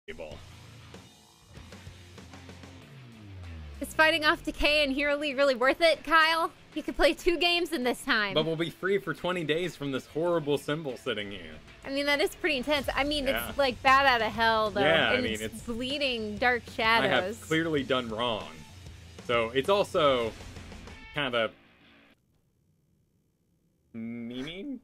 table. Is fighting off Decay and Hero League really worth it, Kyle? You could play 2 games in this time. But we'll be free for 20 days from this horrible symbol sitting here. I mean, that is pretty intense. I mean, it's like bad out of hell, though. Yeah, and I mean, it's bleeding dark shadows. I have clearly done wrong. So it's also kind of memeing,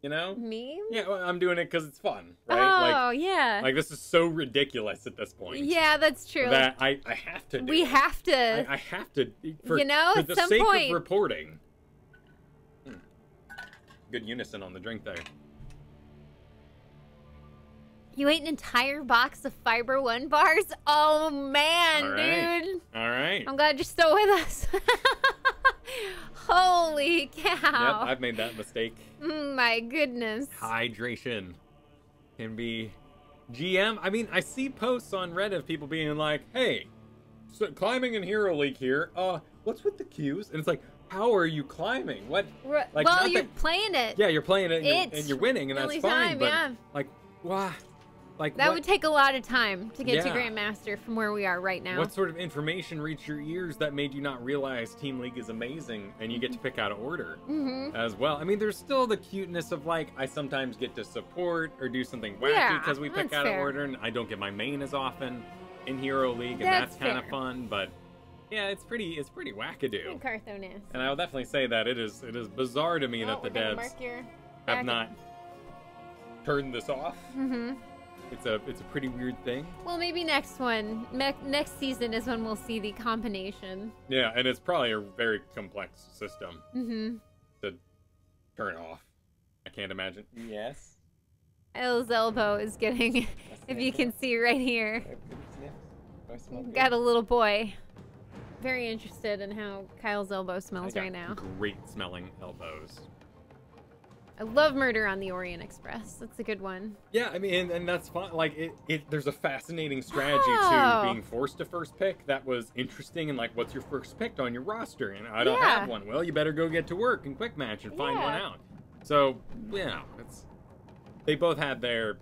you know? Meme? Yeah, well, I'm doing it because it's fun, right? Oh, yeah. Like, this is so ridiculous at this point. Yeah, that's true. That I have to do We it. have to. I have to. For, you know, for at the some sake point. of reporting. Good unison on the drink there. You ate an entire box of Fiber One bars? Oh, man, All right. dude. All right. I'm glad you're still with us. Holy cow. Yep, I've made that mistake. My goodness. Hydration can be GM. I mean, I see posts on Reddit of people being like, hey, so climbing in Hero League here. What's with the queues? And it's like, how are you climbing? What? Like, well, you're playing it. Yeah, you're playing it and you're winning, and that's fine. But, yeah. like, why? Like, that would take a lot of time to get to Yeah. Grandmaster from where we are right now. What sort of information reached your ears that made you not realize Team League is amazing and you get to pick out an order as well? I mean, there's still the cuteness of, like, I sometimes get to support or do something wacky because we pick out an order, and I don't get my main as often in Hero League, and that's kind of fun. But yeah, it's pretty wackadoo. Carthonis. And I will definitely say that it is bizarre to me that the devs have not turned this off. It's a pretty weird thing. Well, maybe next one, next season is when we'll see the combination. Yeah, and it's probably a very complex system to turn off. I can't imagine. Yes. Kyle's elbow is getting, if you can see right here, got a little boy. Very interested in how Kyle's elbow smells right now. Great smelling elbows. I love Murder on the Orient Express. That's a good one. Yeah, I mean, and that's fun. Like, there's a fascinating strategy to being forced to first pick. That was interesting, and like, what's your first pick on your roster? And I don't have one. Well, you better go get to work and quick match and find one out. So, yeah, they both had their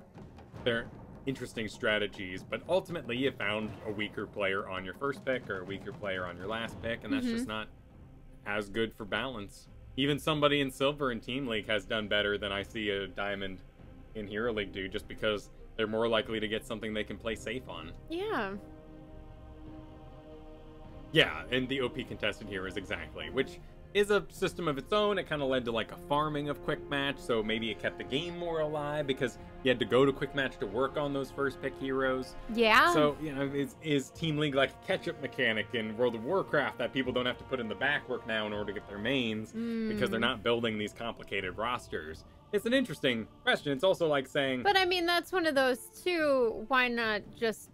interesting strategies, but ultimately you found a weaker player on your first pick or a weaker player on your last pick, and that's just not as good for balance. Even somebody in Silver in Team League has done better than I see a Diamond in Hero League do, just because they're more likely to get something they can play safe on. Yeah. Yeah, and the OP contested here is exactly, which is a system of its own. It kind of led to like a farming of quick match, so maybe it kept the game more alive because you had to go to quick match to work on those first pick heroes. Yeah. So, you know, is Team League like a catch-up mechanic in World of Warcraft that people don't have to put in the back work now in order to get their mains because they're not building these complicated rosters? It's an interesting question. It's also like saying... But I mean, that's one of those too. Why not just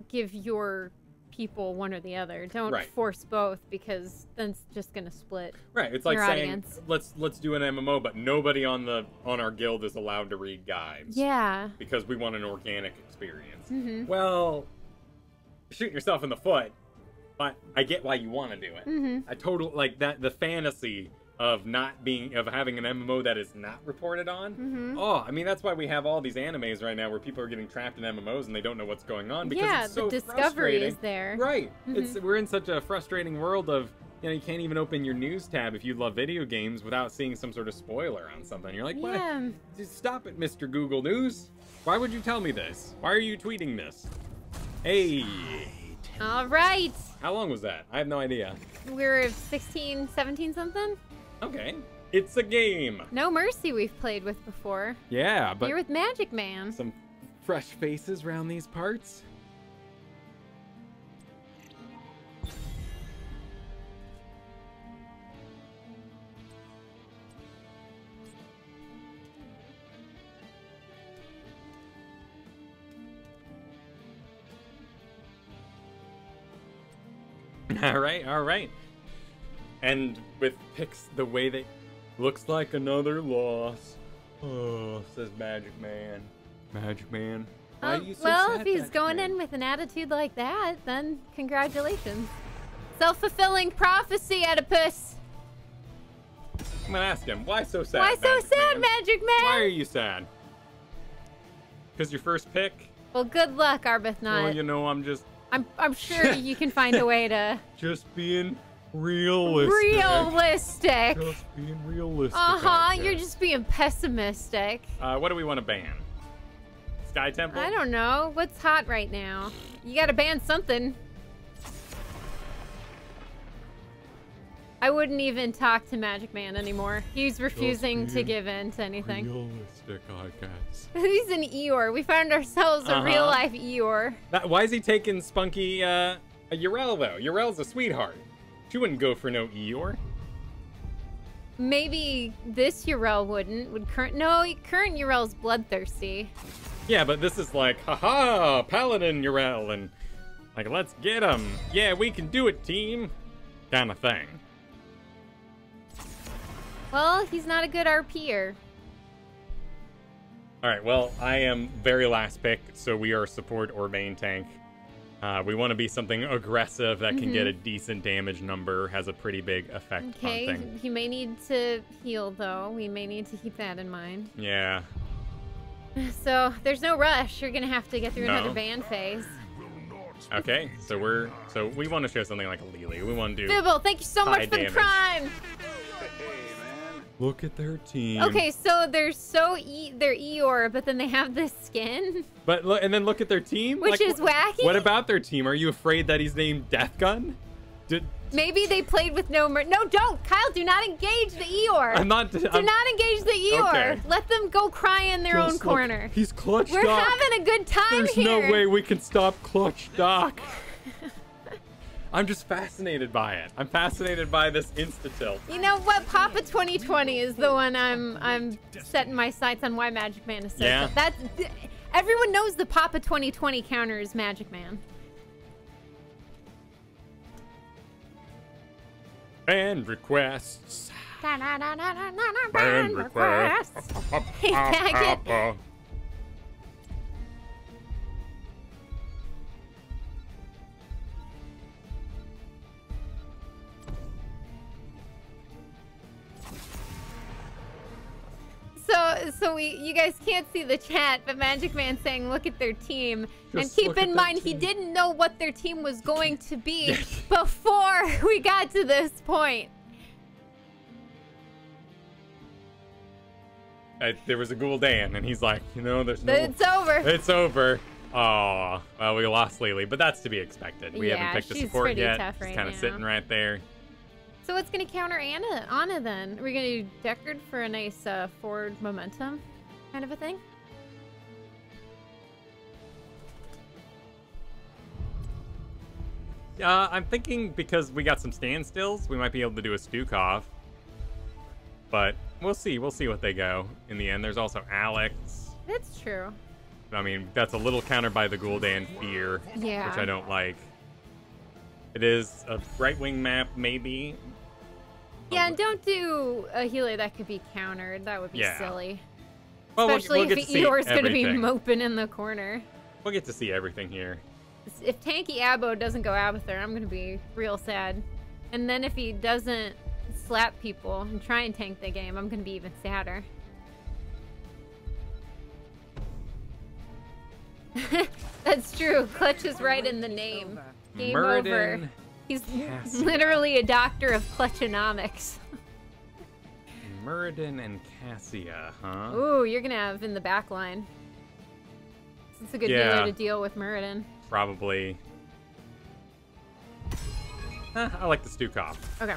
give your people one or the other? Don't force both, because then it's just gonna split. Right, it's like saying let's do an MMO, but nobody on our guild is allowed to read guides. Yeah. Because we want an organic experience. Well, shooting yourself in the foot, but I get why you want to do it. I totally like that, the fantasy of having an MMO that is not reported on. Oh, I mean, that's why we have all these animes right now where people are getting trapped in MMOs and they don't know what's going on, because it's so the discovery is there. Right. We're in such a frustrating world of, you know, you can't even open your news tab if you love video games without seeing some sort of spoiler on something. You're like, what? Just stop it, Mr. Google News. Why would you tell me this? Why are you tweeting this? Hey. All right. How long was that? I have no idea. We're 16, 17 something? Okay. It's a game. No Mercy we've played with before. Yeah, but... You're with Magic Man. Some fresh faces around these parts. All right. And with picks the way they... Looks like another loss. Oh, says Magic Man. Magic Man. Why are you so well, sad, if he's Magic going Man? in with an attitude like that, then congratulations. Self-fulfilling prophecy, Oedipus. I'm gonna ask him, why so sad? Why so sad, Magic Man? Why are you sad? Because your first pick Well, good luck, Arbuthnot. Well, you know, I'm sure you can find a way to... Just being realistic. Realistic. Just being realistic. You're just being pessimistic. What do we want to ban? Sky Temple? I don't know. What's hot right now? You gotta ban something. I wouldn't even talk to Magic Man anymore. He's refusing to give in to anything. Realistic, I guess. He's an Eeyore. We found ourselves a real-life Eeyore. Why is he taking Spunky, a Urel, though? Urel's a sweetheart. She wouldn't go for no Eeyore. Maybe this Urel wouldn't. Would current Urel's bloodthirsty. Yeah, but this is like, haha, Paladin Urel, and like, let's get him. Yeah, we can do it, team. Kind of thing. Well, he's not a good RPer. Alright, well, I am very last pick, so we are support or main tank. We want to be something aggressive that can get a decent damage number, has a pretty big effect on things. Okay, he may need to heal, though. We may need to keep that in mind. Yeah. So, there's no rush. You're gonna have to get through another ban phase. Okay, so we want to show something like a Lily. We want to do Fibble, thank you so much for the prime! Look at their team. Okay, so they're Eeyore, but then they have this skin. But look, and then look at their team, which is wacky. What about their team? Are you afraid that he's named Death Gun? Maybe they played with no No, don't, Kyle. Do not engage the Eeyore. Do not engage the Eeyore. Okay. Let them go cry in their own corner. He's Clutch We're Doc. having a good time There's here. no way we can stop Clutch Doc. I'm just fascinated by it. I'm fascinated by this insta-tilt. You know what? Papa 2020 is the one I'm setting my sights on. Why Magic Man is so good. That's everyone knows the Papa 2020 counter is Magic Man. Band requests. Band requests. Hey, faggot. So you guys can't see the chat, but Magic Man saying look at their team. And keep in mind he didn't know what their team was going to be before we got to this point. There was a Gul'dan, and he's like, you know, there's no... It's over. It's over. Oh, well, we lost Lily, but that's to be expected. We haven't picked a support yet. Tough right she's kind of now. sitting right there. So what's going to counter Anna then? Are we going to do Deckard for a nice forward momentum kind of a thing? I'm thinking because we got some standstills, we might be able to do a Stukov. But we'll see. We'll see what they go in the end. There's also Alex. That's true. I mean, that's a little countered by the Gul'dan Fear, which I don't like. It is a right-wing map, maybe. Yeah, and don't do a healer that could be countered. That would be silly. Well, Especially we'll if Eeyore's going to be moping in the corner. We'll get to see everything here. If Tanky Abo doesn't go Abathur, I'm going to be real sad. And then if he doesn't slap people and try and tank the game, I'm going to be even sadder. That's true. Clutch is right in the name. Game over. He's literally a doctor of clutchonomics. Muradin and Cassia, huh? Ooh, you're going to have in the back line. It's a good dealer to deal with Muradin. Probably. I like the Stukov. Okay.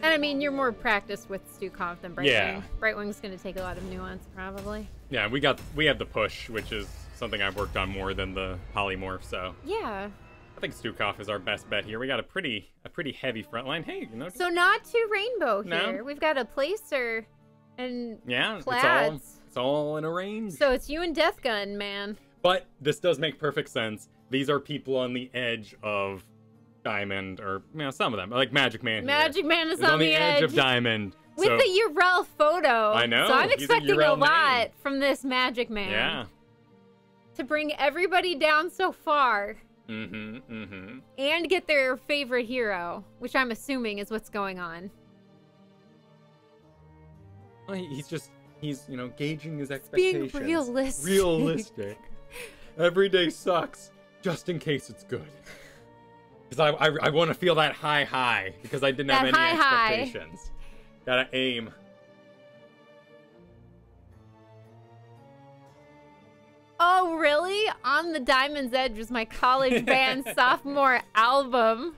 And I mean, you're more practiced with Stukov than Brightwing. Yeah. Brightwing's going to take a lot of nuance, probably. Yeah, we have the push, which is something I've worked on more than the polymorph, so. Yeah. I think Stukov is our best bet here. We got a pretty heavy front line. Hey, you know. So not too rainbow here. No. We've got a Placer and Plaids. It's all in a range. So it's you and Death Gun, man. But this does make perfect sense. These are people on the edge of Diamond, or some of them, like Magic Man. Magic Man is on the edge of Diamond. With the Urel photo. I know. So I'm expecting a lot name. from this Magic Man. Yeah. To bring everybody down so far. And get their favorite hero, which I'm assuming is what's going on. Well, he's gauging his expectations. Being realistic. Realistic. Every day sucks, just in case it's good. Because I want to feel that high, because I didn't have any expectations. Gotta aim. Oh, really? On the Diamond's Edge was my college band sophomore album.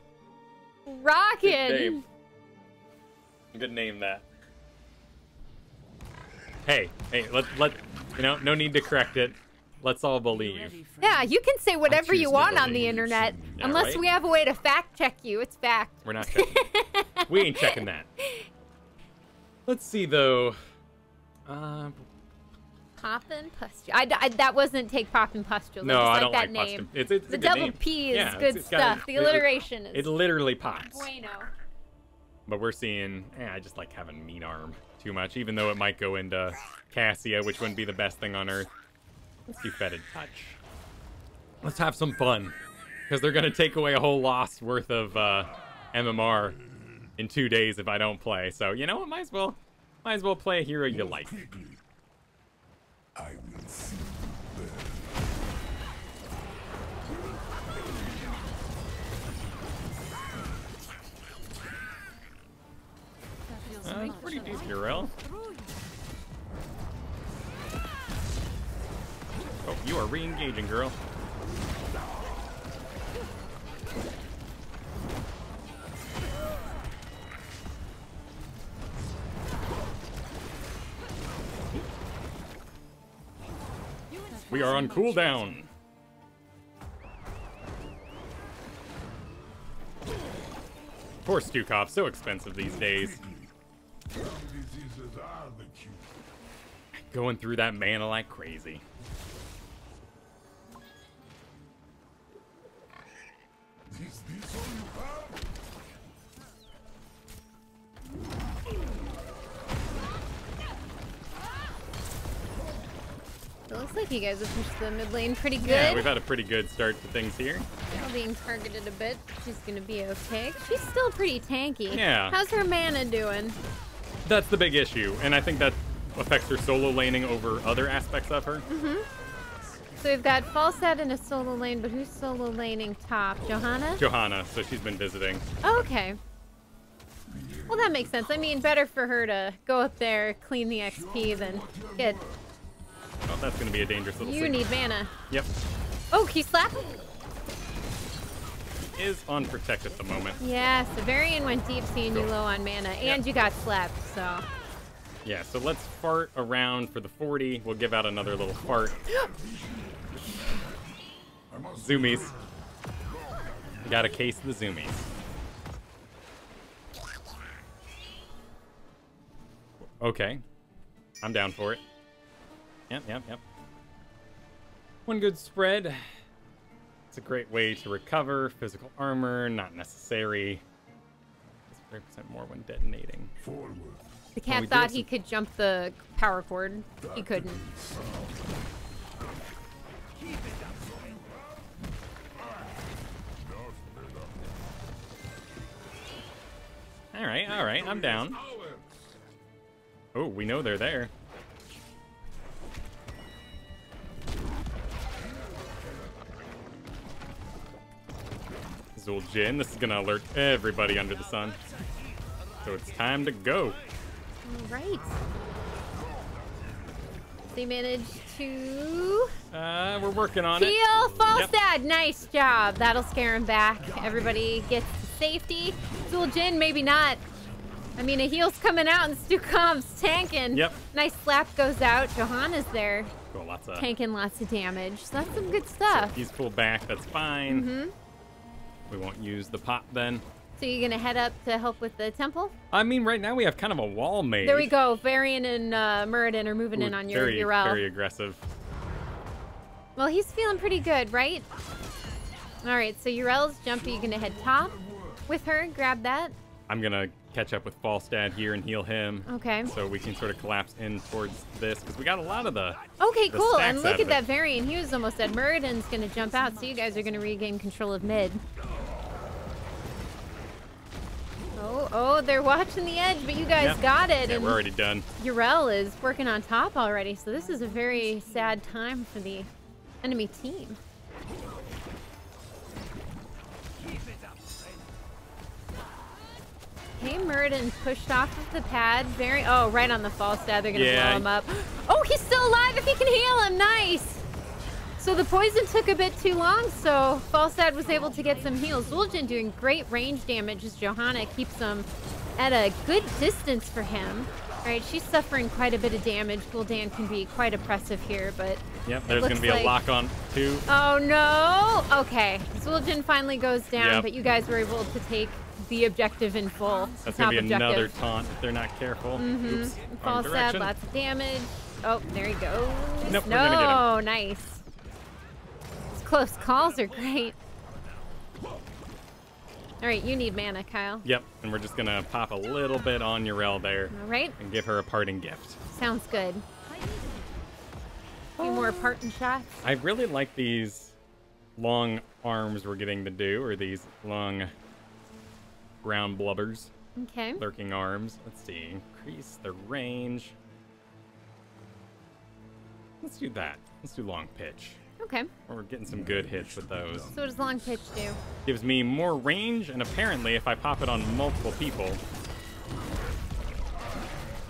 Rockin'. Good name that. Hey, let you know, no need to correct it. Let's all believe. Yeah, you can say whatever you want on the internet. Yeah, unless we have a way to fact check you. It's fact. We're not checking. We ain't checking that. Let's see though. Poppin' Pustule. That wasn't take Poppin' Pustule. No, I don't that like name. It's the double name. P is yeah, good stuff. The alliteration is. It literally pops. Bueno. But we're seeing. I just like having mean arm too much, even though it might go into Cassia, which wouldn't be the best thing on Earth. Let's do Fetid Touch. Let's have some fun, because they're gonna take away a whole loss worth of MMR in 2 days if I don't play. So you know what? Might as well play a hero you like. I will see Pretty decent, Uriel. Oh, you are re-engaging, girl. We are on cooldown. Poor Stukov, so expensive these days. Going through that mana like crazy. It looks like you guys have pushed the mid lane pretty good. Yeah, we've had a pretty good start to things here. Now being targeted a bit. She's gonna be okay. She's still pretty tanky. Yeah. How's her mana doing? That's the big issue, and I think that affects her solo laning over other aspects of her. So we've got Falstad in a solo lane, but who's solo laning top? Johanna? Johanna, so she's been visiting. Oh, okay. Well, that makes sense. I mean, better for her to go up there, clean the XP, than get... Oh, that's going to be a dangerous little You need mana. Yep. Oh, can you slap him? He is on protect at the moment. Yeah, Severian went deep seeing you low on mana, and you got slapped, so... Yeah, so let's fart around for the 40. We'll give out another little fart. Zoomies. Got a case of the zoomies. Okay. I'm down for it. Yep. One good spread. It's a great way to recover. Physical armor, not necessary. It's 3% more when detonating. forward. The cat thought he could jump the power cord. He couldn't. All right. I'm down. Oh, we know they're there. Zuljin, this is gonna alert everybody under the sun. So it's time to go. All right. They managed to... We're working on it. Heal Falstad! Yep. Nice job. That'll scare him back. Everybody gets to safety. Zuljin, maybe not. I mean, a heal's coming out and Stukov's tanking. Yep. Nice slap goes out. Johanna's there. Cool, tanking lots of damage. So that's some good stuff. So he's pulled back, that's fine. We won't use the pot then. So you're gonna head up to help with the temple? I mean, right now we have kind of a wall made. There we go. Varian and Muradin are moving in on your Uriel. Very aggressive. Well, he's feeling pretty good, right? All right, so Uriel's jumping. You're gonna head top with her. Grab that. I'm gonna catch up with Falstad here and heal him. Okay. So we can sort of collapse in towards this because we got a lot of the. Okay, the cool. stacks And look out at of that it. Varian. He was almost dead. Muradin's gonna jump out, so you guys are gonna regain control of mid. Oh, they're watching the edge, but you guys got it. Yeah, and we're already done. Uriel is working on top already, so this is a very sad time for the Enemy team. Okay, Muradin pushed off of the pad. Right on the Falstad. They're gonna blow him up. Oh, he's still alive if he can heal him. Nice. So the poison took a bit too long, so Falstad was able to get some heals. Zul'jin doing great range damage as Johanna keeps him at a good distance for him. All right, she's suffering quite a bit of damage. Gul'dan can be quite oppressive here, but yep, there's going to be a lock on too. Oh no! Okay, Zul'jin finally goes down, but you guys were able to take the objective in full. That's going to be another taunt if they're not careful. Oops, Falstad, lots of damage. Oh, there he goes. Nope, we're gonna get him. Nice. These close calls are great. All right, you need mana, Kyle. Yep, and we're just going to pop a little bit on Yrel there. All right. And give her a parting gift. Sounds good. A few more parting shots. I really like these long arms we're getting to do, or these long ground blubbers. Okay. Lurking arms. Let's see. Increase the range. Let's do that. Let's do long pitch. Okay. We're getting some good hits with those. So what does long pitch do? Gives me more range, and apparently if I pop it on multiple people.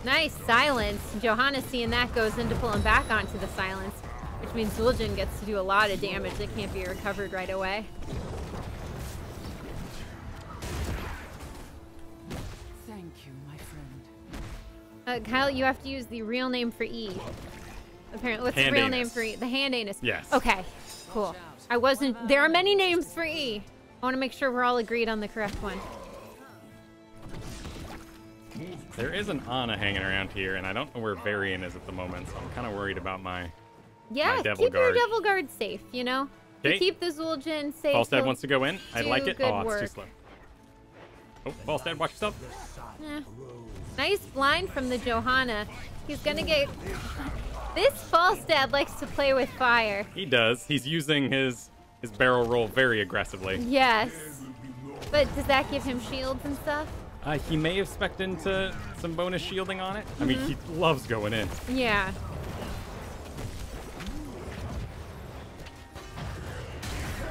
Nice silence. Johanna seeing that goes in to pull him back onto the silence, which means Zul'jin gets to do a lot of damage that can't be recovered right away. Thank you, my friend. Kyle, you have to use the real name for E. Apparently, what's the real name for E? The hand anus. Yes. Okay, cool. There are many names for E. I want to make sure we're all agreed on the correct one. There is an Ana hanging around here, and I don't know where Varian is at the moment, so I'm kind of worried about my Devil keep Guard. your Devil Guard safe, you know? Okay. Keep the Zul'jin safe. Falstad wants to go in. I like it. Oh, work. it's too slow. Oh, Falstad, watch yourself. Nice blind from the Johanna. He's gonna get... This Falstad likes to play with fire. He does. He's using his barrel roll very aggressively. Yes. But does that give him shields and stuff? He may have spec'd into some bonus shielding on it. I mean, he loves going in. Yeah.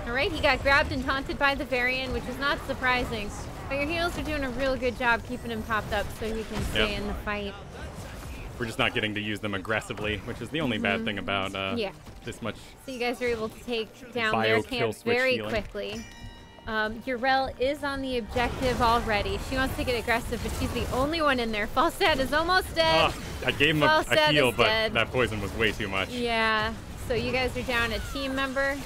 All right, he got grabbed and taunted by the Varian, which is not surprising. But your heals are doing a real good job keeping him popped up so he can stay in the fight. We're just not getting to use them aggressively, which is the only bad thing about this much. So you guys are able to take down their camp very quickly. Yrel is on the objective already. She wants to get aggressive, but she's the only one in there. Falstad is almost dead. I gave him a heal, but that poison was way too much. Yeah, so you guys are down a team member.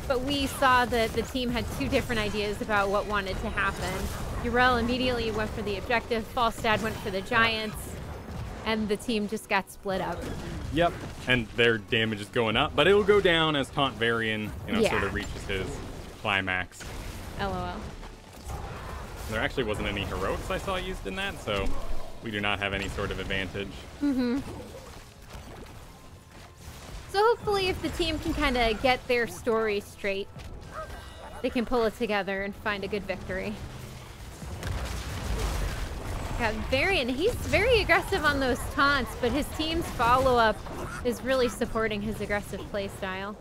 But we saw that the team had two different ideas about what wanted to happen. Yrel immediately went for the objective. Falstad went for the giants. And the team just got split up. Yep, and their damage is going up, but it'll go down as Taunt Varian, sort of reaches his climax. LOL. There actually wasn't any heroics I saw used in that, so we do not have any sort of advantage. So hopefully if the team can kind of get their story straight, they can pull it together and find a good victory. Got Varian, he's very aggressive on those taunts, but his team's follow-up is really supporting his aggressive playstyle.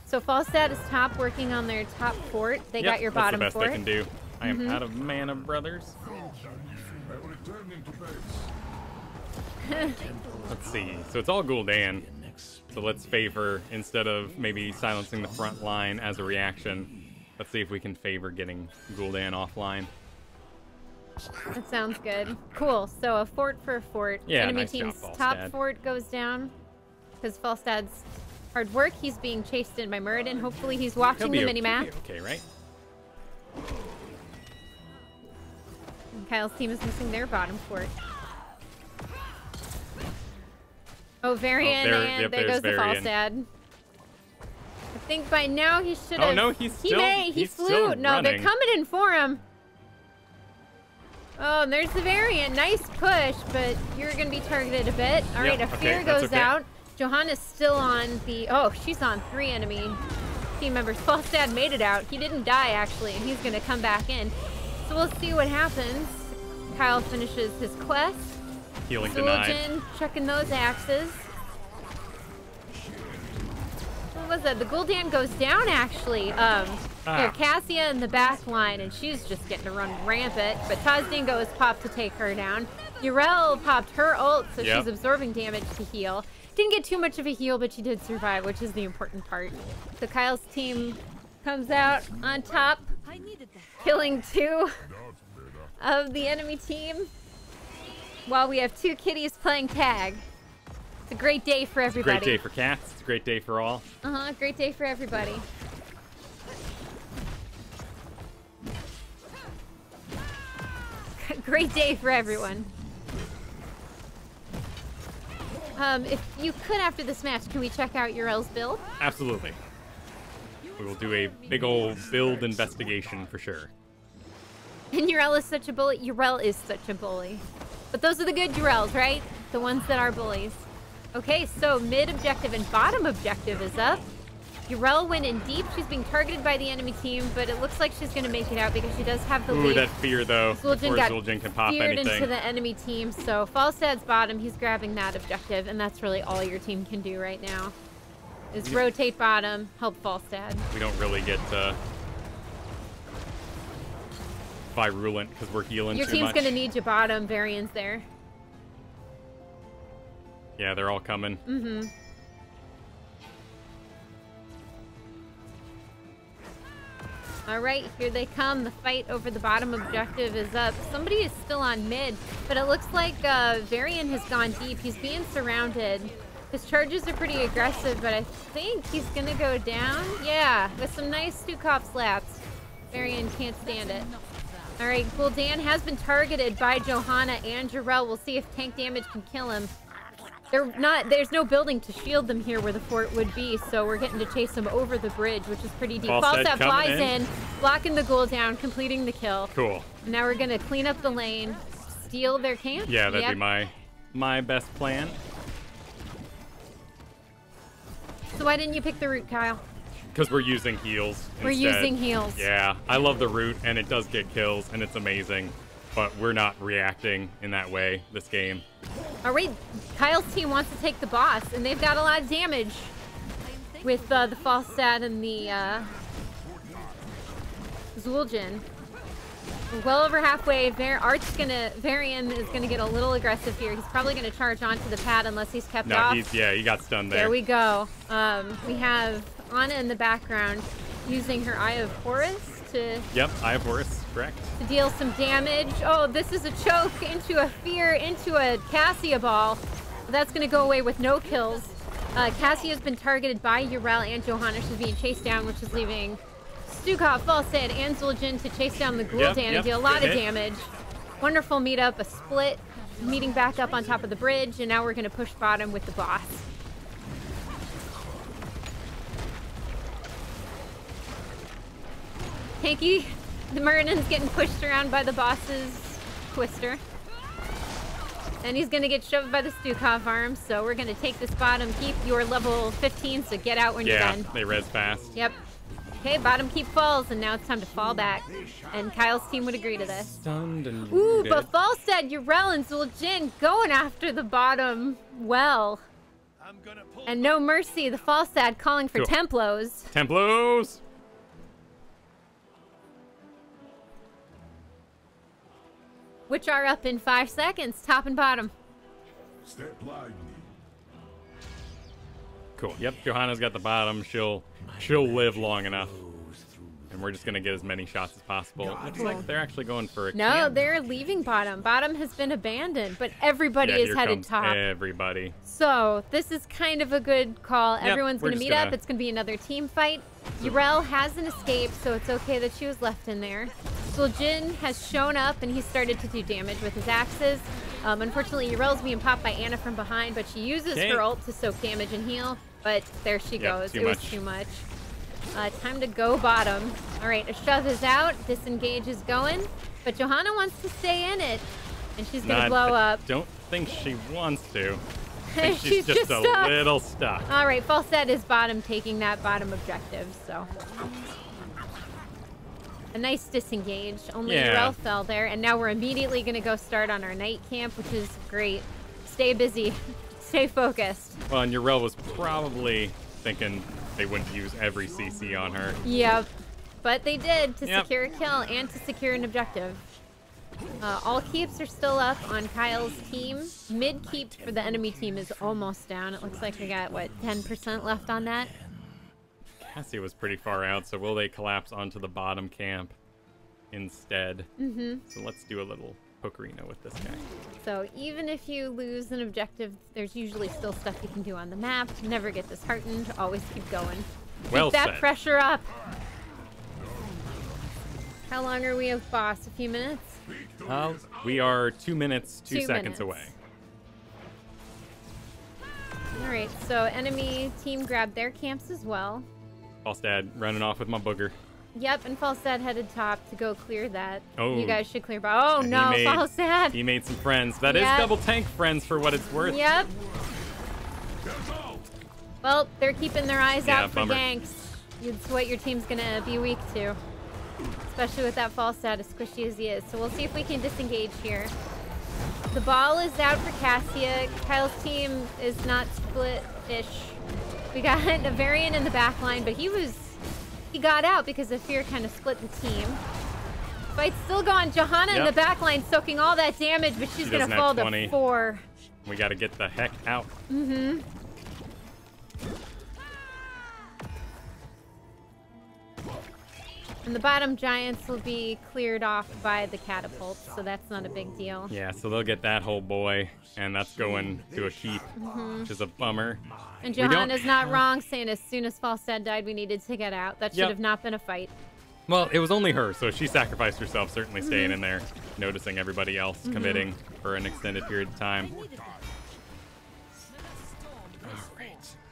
So Falstad is top, working on their top fort. They got your bottom fort. That's the best they can do. I am out of mana, brothers. Let's see. So it's all Gul'dan. So let's favor, instead of maybe silencing the front line as a reaction, let's see if we can favor getting Gul'dan offline. That sounds good. Cool. So a fort for a fort. Yeah, Enemy nice team's job, top Falstad. fort goes down because Falstad's hard work. He's being chased in by Muradin. Hopefully he's watching the mini-map. Okay, right? And Kyle's team is missing their bottom fort. Oh, Varian, and there goes Varian. the Falstad. I think by now he should have... Oh, no, he flew. still No, they're running. coming in for him. Oh, and there's the Varian. Nice push, but you're going to be targeted a bit. All right, a fear goes out. Johanna's still on the... Oh, she's on 3 enemy team members. Falstad made it out. He didn't die, actually, and he's going to come back in. So we'll see what happens. Kyle finishes his quest. Healing denied. Zul'jin chucking those axes. was that? The Gul'dan goes down, actually. Here, Cassia in the back line, and she's just getting to run rampant. But Tazdingo is popped to take her down. Urel popped her ult, so she's absorbing damage to heal. Didn't get too much of a heal, but she did survive, which is the important part. So Kyle's team comes out on top, killing 2 of the enemy team, while we have 2 kitties playing tag. It's a great day for everybody. It's a great day for cats. It's a great day for all. Great day for everybody. Great day for everyone. If you could, after this match, can we check out Urel's build? Absolutely. We will do a big old build investigation for sure. And Urel is such a bully. Urel is such a bully. But those are the good Urels, right? The ones that are bullies. Okay, so mid objective and bottom objective is up. Urel went in deep. She's being targeted by the enemy team, but it looks like she's going to make it out because she does have the lead. Ooh, that fear, though. Zul'jin can pop anything. Into the enemy team, so Falstad's bottom. He's grabbing that objective, and that's really all your team can do right now. Is rotate bottom, help Falstad. We don't really get virulent because we're healing too much. Your team's going to need your bottom. Varian's there. Yeah, they're all coming. Mm-hmm. All right, here they come. The fight over the bottom objective is up. Somebody is still on mid, but it looks like Varian has gone deep. He's being surrounded. His charges are pretty aggressive, but I think he's going to go down. Yeah, with some nice Stukov slaps. Varian can't stand it. All right, Gul'dan has been targeted by Johanna and Jarrell. We'll see if tank damage can kill him. There's no building to shield them here where the fort would be, so we're getting to chase them over the bridge, which is pretty deep. Falstad flies in, blocking the Gul'dan, completing the kill. Cool. Now we're gonna clean up the lane, steal their camp. Yeah, that'd be my best plan. So why didn't you pick the root, Kyle? Because we're using heals. We're using heals. Yeah, I love the root, and it does get kills, and it's amazing. But we're not reacting in that way this game. All right, Kyle's team wants to take the boss, and they've got a lot of damage with the Falstad and the Zul'jin. We're well over halfway. Varian is gonna get a little aggressive here. He's probably gonna charge onto the pad unless he's kept off. He got stunned there. There we go. We have Anna in the background using her Eye of Horus to... Yep, Eye of Horus, correct. To deal some damage. Oh, this is a choke into a fear, into a Cassia ball. That's going to go away with no kills. Cassia's been targeted by Urel and Johanna. She's being chased down, which is leaving Stukov, Falstad, and Zul'jin to chase down the Gul'dan and deal a lot of damage. Wonderful meetup, a split, meeting back up on top of the bridge, and now we're going to push bottom with the boss. Tanky, the Muradin's getting pushed around by the boss's twister. And he's gonna get shoved by the Stukov arm, so we're gonna take this bottom keep. You're level 15, so get out when you're done. Yeah, they res fast. Yep. Okay, bottom keep falls, and now it's time to fall back. And Kyle's team would agree to this. Stunned and ooh, but Falstad, Urel, and Zul'jin going after the bottom well. And no mercy, the Falstad calling for Templos. Templos! Which are up in 5 seconds, top and bottom. Cool. Yep, Johanna's got the bottom. She'll live long enough. And we're just going to get as many shots as possible. Looks like they're actually going for a camp. They're leaving bottom. Bottom has been abandoned, but everybody is headed top. Everybody. So this is kind of a good call. Yep, everyone's going to meet up. It's going to be another team fight. Urel has an escape, so it's okay that she was left in there. Zul'jin has shown up, and he started to do damage with his axes. Unfortunately, Urel's being popped by Anna from behind, but she uses her ult to soak damage and heal. But there she goes. It was too much. Time to go bottom. All right, a shove is out. Disengage is going. But Johanna wants to stay in it. And she's going to blow up. I don't think she wants to. She's just a little stuck. All right, Falstad is bottom, taking that bottom objective. So a nice disengage. Only Urel fell there. And now we're immediately going to go start on our night camp, which is great. Stay busy. Stay focused. Well, and Urel was probably thinking, they wouldn't use every CC on her. Yep. But they did to secure a kill and to secure an objective. All keeps are still up on Kyle's team. Mid keep for the enemy team is almost down. It looks like we got, what, 10% left on that? Cassia was pretty far out, so will they collapse onto the bottom camp instead? So let's do a little pokerino with this guy. So even if you lose an objective, there's usually still stuff you can do on the map. Never get disheartened. Always keep going. Well Keep that said. pressure up. How long are we with boss? A few minutes? We are 2 minutes, 2 seconds away. Alright, so enemy team grabbed their camps as well. Falstad running off with my booger. Yep, and Falstad headed top to go clear that. Oh. You guys should clear Oh no, Falstad! He made some friends. That is double tank friends for what it's worth. Yep. Well, they're keeping their eyes out for bummer. ganks. It's what your team's gonna be weak to. Especially with that Falstad as squishy as he is. So we'll see if we can disengage here. The ball is out for Cassia. Kyle's team is not split-ish. We got a Varian in the back line, but he got out because the fear kind of split the team. Fight's still going. Johanna in the back line soaking all that damage, but she's gonna fall to 4. We gotta get the heck out. And the bottom giants will be cleared off by the catapults, so that's not a big deal. Yeah, so they'll get that whole boy, and that's going to a keep, which is a bummer. And Johanna's not wrong, saying as soon as Falstad died, we needed to get out. That should have not been a fight. Well, it was only her, so she sacrificed herself, certainly staying in there, noticing everybody else committing for an extended period of time.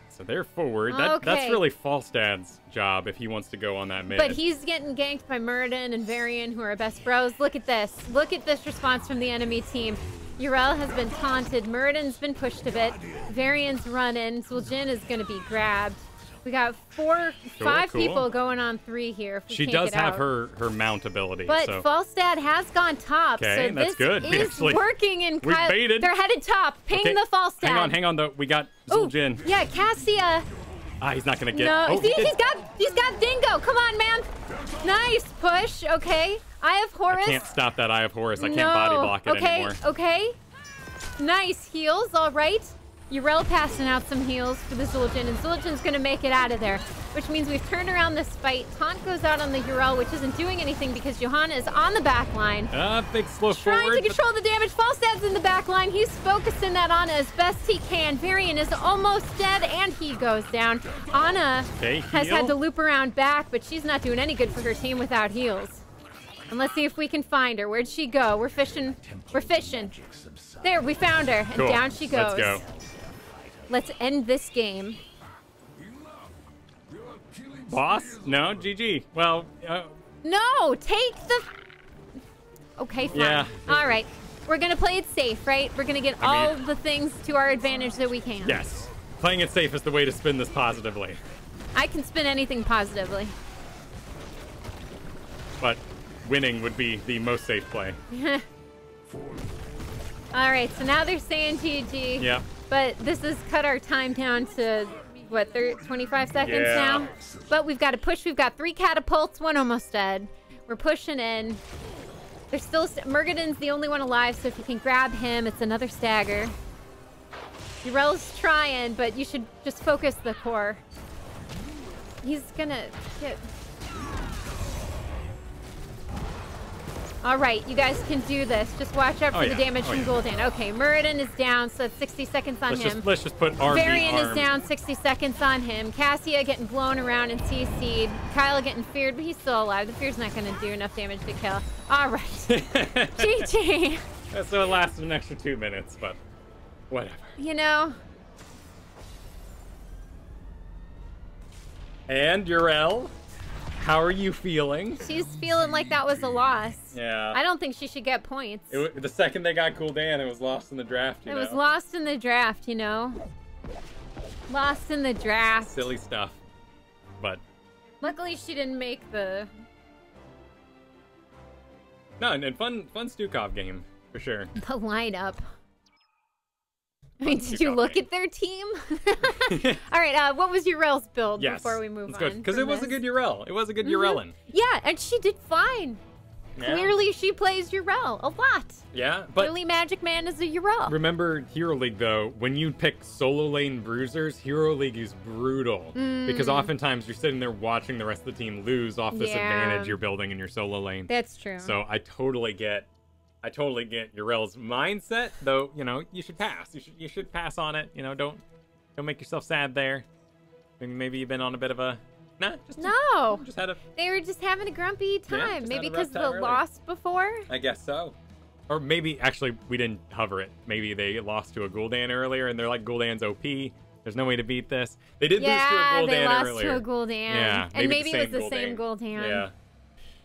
So they're forward. That's really Falstad's job if he wants to go on that mid. But he's getting ganked by Muradin and Varian, who are best bros. Look at this. Look at this response from the enemy team. Yrel has been taunted. Muradin's been pushed a bit. Varian's running. Zul'jin is going to be grabbed. We got 5 people going on 3 here. If we she can't does get have out. her mount ability. But so. Falstad has gone top. Okay, so that's this good. is working in Kyle. Baited. They're headed top. Ping the Falstad. Hang on, though. We got Zul'jin. Yeah, Cassia. He's not gonna get. No, oh, see, he's got Dingo. Come on, man. Nice push. Okay, I have Horus. I can't stop that Eye of Horus. I can't body block it anymore. Okay. Nice heals. All right. Yrel passing out some heals for the Zul'jin, and Zul'jin's gonna make it out of there, which means we've turned around this fight. Taunt goes out on the Yrel, which isn't doing anything because Johanna is on the back line. Big slow Trying forward. to control the damage. Falstad's in the back line. He's focusing that Anna as best he can. Varian is almost dead, and he goes down. Anna has had to loop around back, but she's not doing any good for her team without heals. And let's see if we can find her. Where'd she go? We're fishing. We're fishing. There, we found her, and down she goes. Let's go. Let's end this game. Boss? No, GG. Well, No, take the... Okay, fine. Yeah. All right. We're going to play it safe, right? We're going to get all the things to our advantage that we can. Yes. Playing it safe is the way to spin this positively. I can spin anything positively. But winning would be the most safe play. All right, so now they're saying GG. Yeah. But this has cut our time down to, what, 25 seconds now? But we've got to push. We've got 3 catapults, 1 almost dead. We're pushing in. There's still... Murgadin's the only one alive, so if you can grab him, it's another stagger. Yrel's trying, but you should just focus the core. He's gonna get... All right, you guys can do this. Just watch out for the damage from Gul'dan. Okay, Muradin is down, so that's 60 seconds on him. Let's just put arm Varian is down, 60 seconds on him. Cassia getting blown around and CC'd. Kyle getting feared, but he's still alive. The fear's not going to do enough damage to kill. All right. GG. So it lasted an extra 2 minutes, but whatever. You know. And Yrel? How are you feeling? She's feeling like that was a loss. Yeah. I don't think she should get points. The second they got Gul'dan, it was lost in the draft, you know? It was lost in the draft, you know? Lost in the draft. Silly stuff. But... Luckily, she didn't make the... No, and fun Stukov game, for sure. The lineup. I mean, did you look at their team? All right, what was Urel's build before we move on? Good, because it was a good Urel. It was a good Urelin. Yeah, and she did fine. Yeah. Clearly, she plays Urel a lot. Yeah, but clearly Magic Man is a Urel. Remember Hero League, though, when you pick solo lane bruisers, Hero League is brutal. Because oftentimes you're sitting there watching the rest of the team lose off this advantage you're building in your solo lane. That's true. So I totally get Urel's mindset, though. You know, you should pass. You should pass on it. You know, don't make yourself sad there. Maybe you've been on a bit of a. Nah, just had a. They were just having a grumpy time. Maybe because of the loss before. I guess so. Or maybe actually we didn't hover it. Maybe they lost to a Gul'dan earlier, and they're like, Gul'dan's OP. There's no way to beat this. They did lose to a Gul'dan earlier. Yeah, they lost to a Gul'dan. Yeah, and maybe it was the same Gul'dan. Yeah.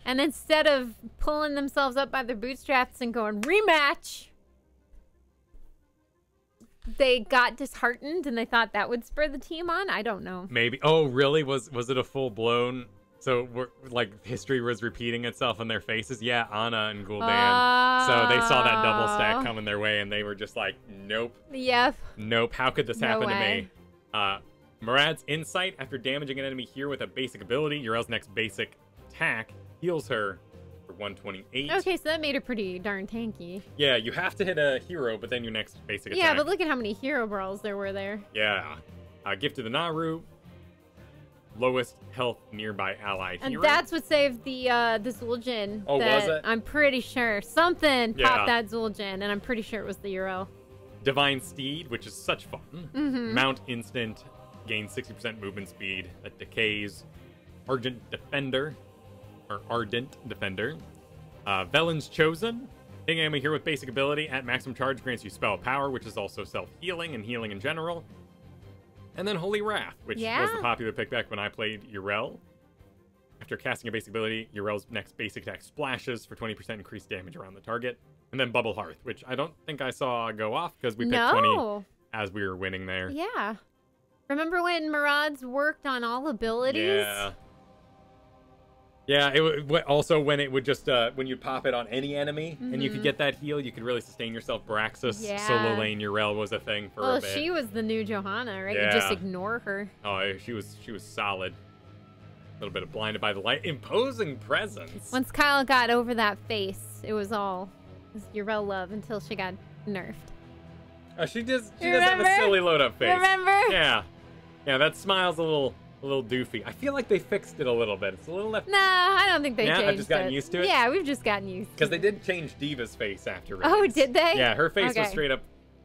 And instead of pulling themselves up by their bootstraps and going rematch, they got disheartened and they thought that would spur the team on. I don't know. Maybe. Oh, really? Was it a full blown? So like history was repeating itself in their faces. Yeah, Ana and Gul'dan. So they saw that double stack coming their way and they were just like, nope. Yep. Nope. How could this happen to me? Murad's Insight, after damaging an enemy here with a basic ability, Urel's next basic attack heals her for 128. Okay, so that made her pretty darn tanky. Yeah, you have to hit a hero, but then your next basic attack. Yeah, but look at how many hero brawls there were there. Yeah. Gift to the Naru. Lowest health nearby ally hero. And that's what saved the Zul'jin. Oh, was it? I'm pretty sure. Something popped that Zul'jin, and I'm pretty sure it was the Uro. Divine Steed, which is such fun. Mount Instant. Gains 60% movement speed. That decays. Ardent Defender. Velen's Chosen. Hitting enemy here with basic ability at maximum charge grants you spell power, which is also self-healing and healing in general. And then Holy Wrath, which was the popular pick back when I played Urel. After casting a basic ability, Urel's next basic attack splashes for 20% increased damage around the target. And then Bubble Hearth, which I don't think I saw go off because we picked 20 as we were winning there. Yeah. Remember when Murad's worked on all abilities? Yeah. Yeah, it also when it would just, when you'd pop it on any enemy and you could get that heal, you could really sustain yourself. Braxis, solo lane, Urel was a thing for a bit. Well, she was the new Johanna, right? You just ignore her. Oh, she was solid. A little bit of blinded by the light. Imposing presence. Once Kyle got over that face, it was Urel love until she got nerfed. Oh, she does have a silly load up face. Remember? Yeah. Yeah, that smile's a little doofy. I feel like they fixed it a little bit. It's a little left. Nah, I don't think they changed it. I've just gotten used to it? Yeah, we've just gotten used to it. Because they did change Diva's face after release. Oh, did they? Yeah, her face was straight up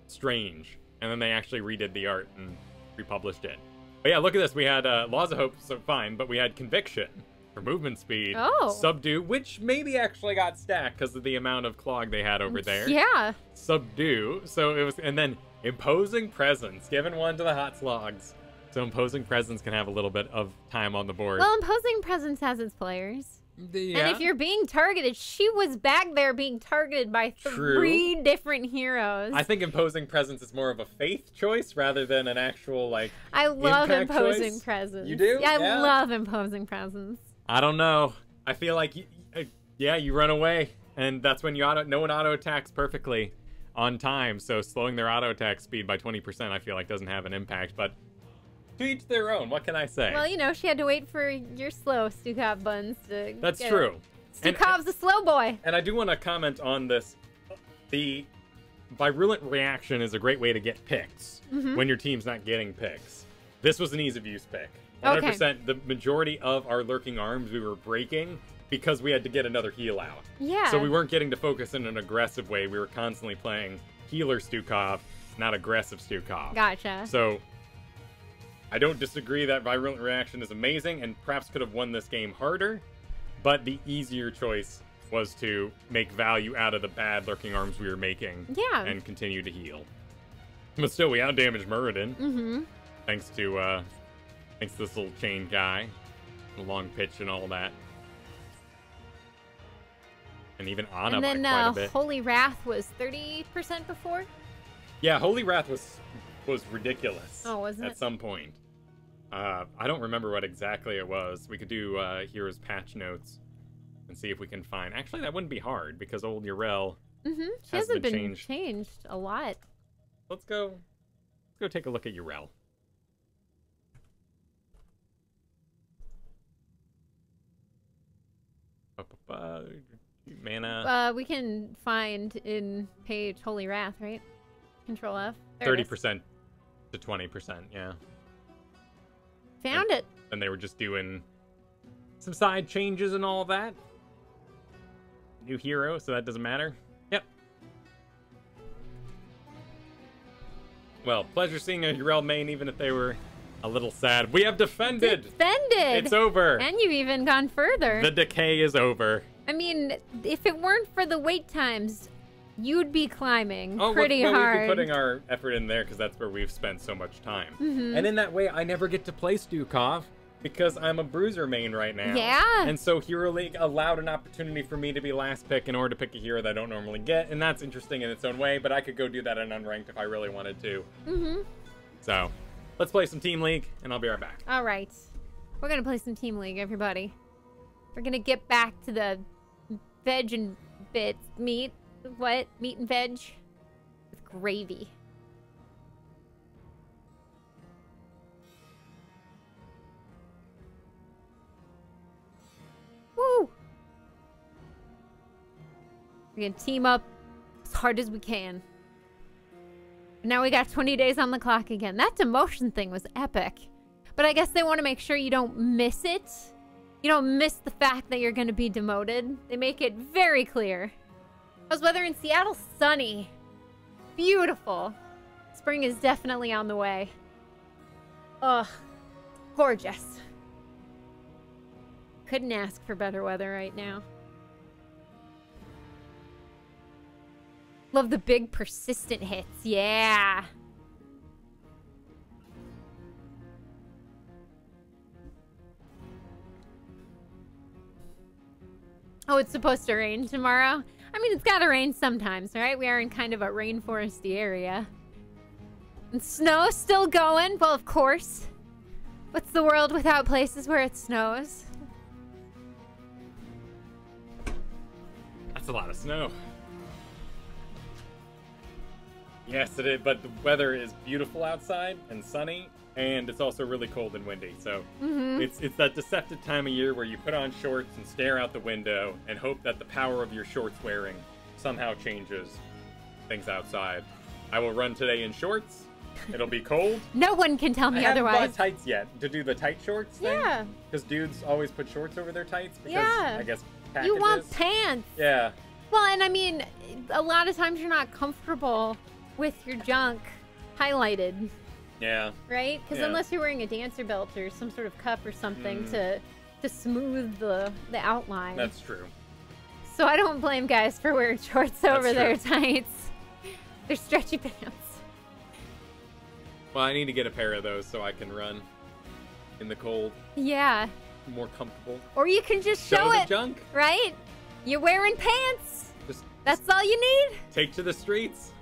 strange. And then they actually redid the art and republished it. But yeah, look at this. We had Laws of Hope, so fine, but we had Conviction for movement speed. Oh. Subdue, which maybe actually got stacked because of the amount of clog they had over there. Yeah. Subdue. So it was, and then Imposing Presence, giving one to the hot slogs. So Imposing Presence can have a little bit of time on the board. Well, Imposing Presence has its players. Yeah. And if you're being targeted, she was back there being targeted by three different heroes. I think Imposing Presence is more of a faith choice rather than an actual, like, I love Imposing choice. Presence. You do? Yeah, I love Imposing Presence. I don't know. I feel like, you run away, and that's when no one auto-attacks perfectly on time, so slowing their auto-attack speed by 20% I feel like doesn't have an impact, but to each their own. What can I say? Well, she had to wait for your slow Stukov buns to That's true. Stukov's a slow boy. And I do want to comment on this. The Virulent Reaction is a great way to get picks when your team's not getting picks. This was an ease of use pick. 100%. The majority of our Lurking Arms we were breaking because we had to get another heal out. Yeah. So we weren't getting to focus in an aggressive way. We were constantly playing healer Stukov, not aggressive Stukov. Gotcha. So I don't disagree that Virulent Reaction is amazing and perhaps could have won this game harder, but the easier choice was to make value out of the bad Lurking Arms we were making and continue to heal. But still, we outdamaged Muradin. Thanks to this little chain guy, the long pitch and all that. And even Ana by quite a bit. And then Holy Wrath was 30% before? Yeah, Holy Wrath was ridiculous. Oh, wasn't it? At some point. I don't remember what exactly it was. We could do Heroes patch notes and see if we can find. Actually, that wouldn't be hard because old Urel she hasn't been changed a lot. Let's go go take a look at Urel. Mana. We can find in page Holy Wrath, right? Control F. 30% to 20%, yeah. Found it. And they were just doing some side changes and all that. New hero, so that doesn't matter. Yep. Well, pleasure seeing a Urel main, even if they were a little sad. We have defended! Defended! It's over! And you've even gone further. The decay is over. I mean, if it weren't for the wait times, you'd be climbing pretty hard. We'd be putting our effort in there because that's where we've spent so much time. And in that way, I never get to play Stukov because I'm a bruiser main right now. Yeah. And so Hero League allowed an opportunity for me to be last pick in order to pick a hero that I don't normally get, and that's interesting in its own way, but I could go do that in unranked if I really wanted to. So, let's play some Team League, and I'll be right back. All right. We're going to play some Team League, everybody. We're going to get back to the veg and bits. Meat. What? Meat and veg? With gravy. Woo! We're gonna team up as hard as we can. Now we got 20 days on the clock again. That demotion thing was epic. But I guess they want to make sure you don't miss it. You don't miss the fact that you're going to be demoted. They make it very clear. How's weather in Seattle? Sunny. Beautiful. Spring is definitely on the way. Ugh. Gorgeous. Couldn't ask for better weather right now. Love the big persistent hits. Yeah. Oh, it's supposed to rain tomorrow? I mean, it's gotta rain sometimes, right? We are in kind of a rainforesty area. And snow still going? Well, of course. What's the world without places where it snows? That's a lot of snow. Yes, it is, but the weather is beautiful outside and sunny, and it's also really cold and windy. So it's that deceptive time of year where you put on shorts and stare out the window and hope that the power of your shorts wearing somehow changes things outside. I will run today in shorts. It'll be cold. No one can tell me otherwise. I haven't bought tights yet to do the tight shorts thing. Yeah. Because dudes always put shorts over their tights because, yeah. I guess, packages. You want pants. Yeah. Well, and I mean, a lot of times you're not comfortable with your junk highlighted. Yeah. Right? Because unless you're wearing a dancer belt or some sort of cuff or something to smooth the outline. That's true. So I don't blame guys for wearing shorts over their tights. They're stretchy pants. Well, I need to get a pair of those so I can run in the cold. Yeah. More comfortable. Or you can just show it. The junk. Right? You're wearing pants. That's all you need. Take to the streets.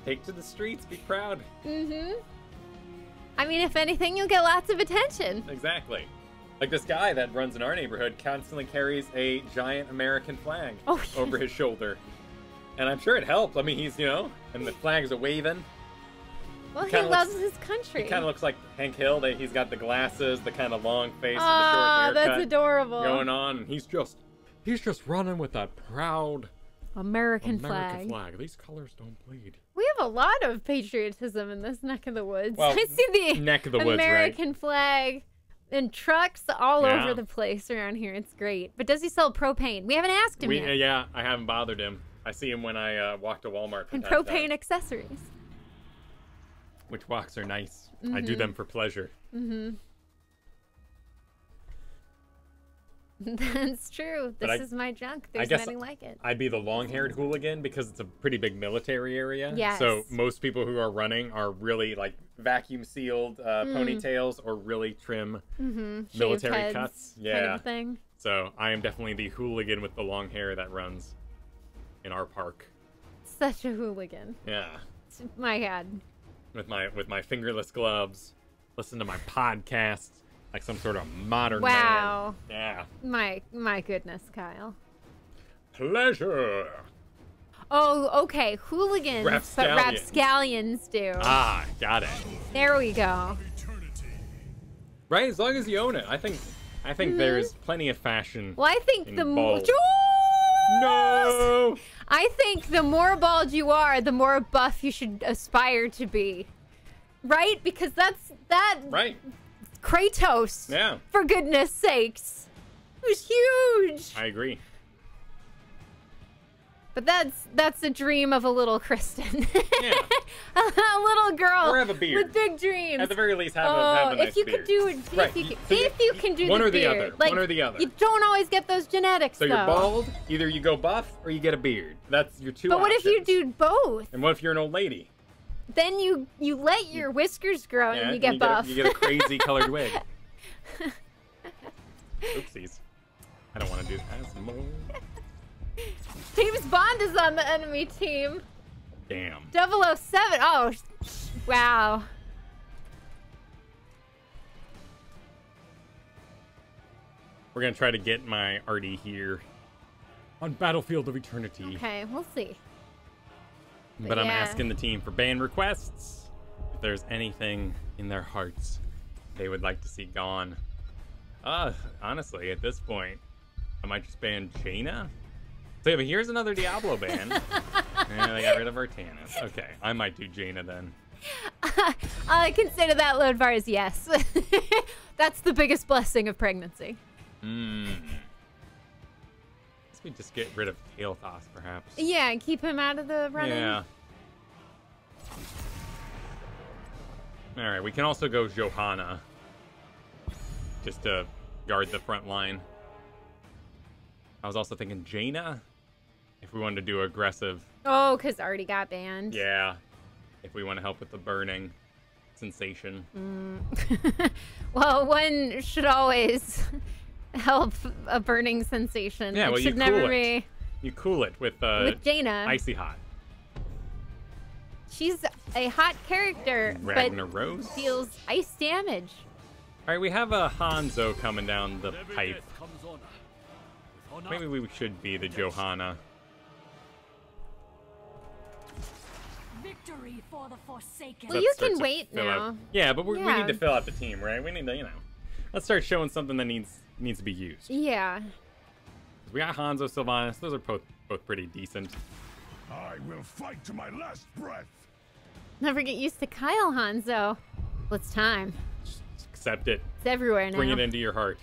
Take to the streets. Be proud. I mean, if anything, you'll get lots of attention. Exactly. Like this guy that runs in our neighborhood constantly carries a giant American flag over his shoulder. And I'm sure it helps. I mean, he's, and the flags are waving. Well, he loves his country. He kind of looks like Hank Hill. He's got the glasses, the kind of long face, and the short haircut. That's adorable. Going on, and he's just running with that proud American flag. These colors don't bleed. We have a lot of patriotism in this neck of the woods. Well, I see the neck of the woods, American flag and trucks all over the place around here. It's great. But does he sell propane? We haven't asked him yet. Yeah, I haven't bothered him. I see him when I walk to Walmart. And propane accessories. Which walks are nice. I do them for pleasure. That's true. This is my junk. There's nothing like it. I'd be the long-haired hooligan because it's a pretty big military area. Yes. So most people who are running are really like vacuum-sealed ponytails or really trim military cuts. Yeah. Kind of thing. So I am definitely the hooligan with the long hair that runs in our park. Such a hooligan. Yeah. My God. With my fingerless gloves, listen to my podcasts like some sort of modern man. Yeah. My goodness, Kyle. Pleasure. Oh, okay. Hooligans, but rapscallions do. Ah, got it. There we go. Right, as long as you own it. I think there's plenty of fashion. Well, I think the more... No! I think the more bald you are, the more buff you should aspire to be. Right? Because that's that... Right. Kratos. Yeah. For goodness sakes. It was huge. I agree. But that's the dream of a little Kristen. Yeah. A little girl or have a beard. with big dreams. At the very least, have a nice if you beard. Could do it, right. if you can do one the or the beard. other. Like, one or the other. You don't always get those genetics. So you're bald. Either you go buff or you get a beard. That's your two. But what options. if you do both? And what if you're an old lady? Then you let your whiskers grow and you get buff. You get a crazy colored wig. Oopsies. I don't want to do that. More. James Bond is on the enemy team. Damn. 007. Oh, wow. We're going to try to get my Artie here on Battlefield of Eternity. Okay, we'll see. But I'm asking the team for band requests. If there's anything in their hearts they would like to see gone. Honestly, at this point, I might just ban Jaina. So yeah, but here's another Diablo ban. And they got rid of Artanis. Okay, I might do Jaina then. I consider that load bar as yes. That's the biggest blessing of pregnancy. Guess we just get rid of Kael'thas, perhaps. Yeah, and keep him out of the running. Yeah. Alright, we can also go Johanna. Just to guard the front line. I was also thinking Jaina. If we wanted to do aggressive. Oh, because Artie got banned. Yeah. If we want to help with the burning sensation. Well, one should always help a burning sensation. Yeah, it well, should never be. You cool it with Jaina. Icy Hot. She's a hot character, but deals ice damage. All right, we have a Hanzo coming down the pipe. Maybe we should be the Johanna. Victory for the Forsaken. Well, you can wait now. Yeah, but we need to fill out the team, right? We need to, let's start showing something that needs to be used. Yeah. We got Hanzo, Sylvanas. Those are both pretty decent. I will fight to my last breath. Never get used to Kyle, Hanzo. Well, it's time. Just accept it. It's everywhere now. Bring it into your heart.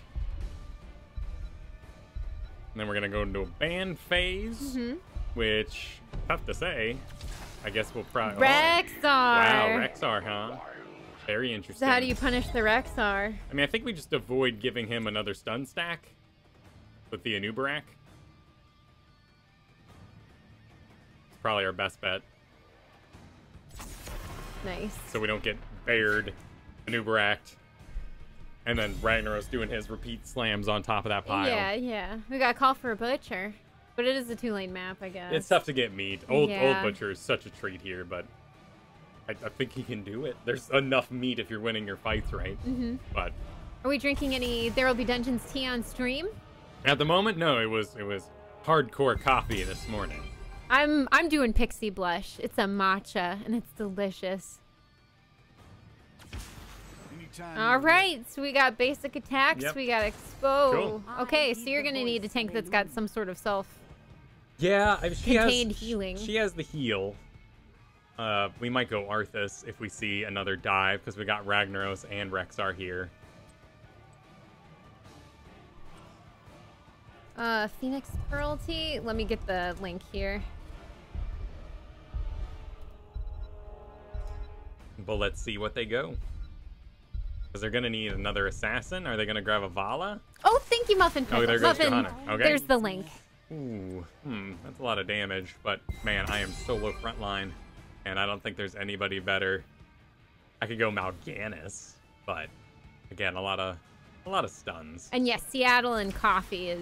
And then we're going to go into a ban phase, which, tough to say. I guess we'll probably... Rexxar! Wow, Rexxar, huh? Very interesting. So how do you punish the Rexxar? I mean, I think we just avoid giving him another stun stack with the Anubarak. It's probably our best bet. Nice. So we don't get bared, Anubarak, and then Ragnaros doing his repeat slams on top of that pile. Yeah. We got call for a butcher. But it is a 2-lane map, I guess. It's tough to get meat. Old Butcher is such a treat here, but I think he can do it. There's enough meat if you're winning your fights, right? But are we drinking any There Will Be Dungeons tea on stream? At the moment, no. It was hardcore coffee this morning. I'm doing Pixie Blush. It's a matcha, and it's delicious. All right, so we got basic attacks. Yep. We got expo. Cool. Okay, so you're gonna need a tank that's got some sort of contained healing. She has the heal. We might go Arthas if we see another dive because we got Ragnaros and Rexxar here. Phoenix Pearl Tea. Let me get the link here. But let's see what they go. Because they're going to need another assassin. Are they going to grab a Vala? Oh, thank you, Muffin. Oh, there goes Johanna. Okay. There's the link. Ooh, that's a lot of damage. But, man, I am solo frontline. And I don't think there's anybody better. I could go Mal'Ganis. But, again, a lot of stuns. And yes, Seattle and Coffee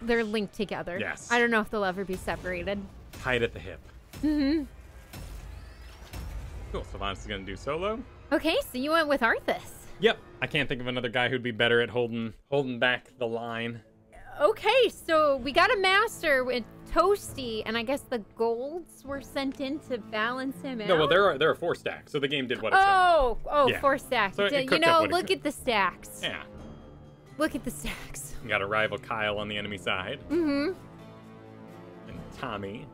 they're linked together. Yes. I don't know if they'll ever be separated. Tied at the hip. Cool, Sylvanas is going to do solo. Okay, so you went with Arthas. Yep. I can't think of another guy who'd be better at holding back the line. Okay, so we got a master with Toasty, and I guess the golds were sent in to balance him out. No, well, there are 4 stacks, so the game did what it said. Yeah. 4 stacks. So you know, look at the stacks. Yeah. Look at the stacks. You got a rival Kyle on the enemy side. Mm-hmm. And Tommy.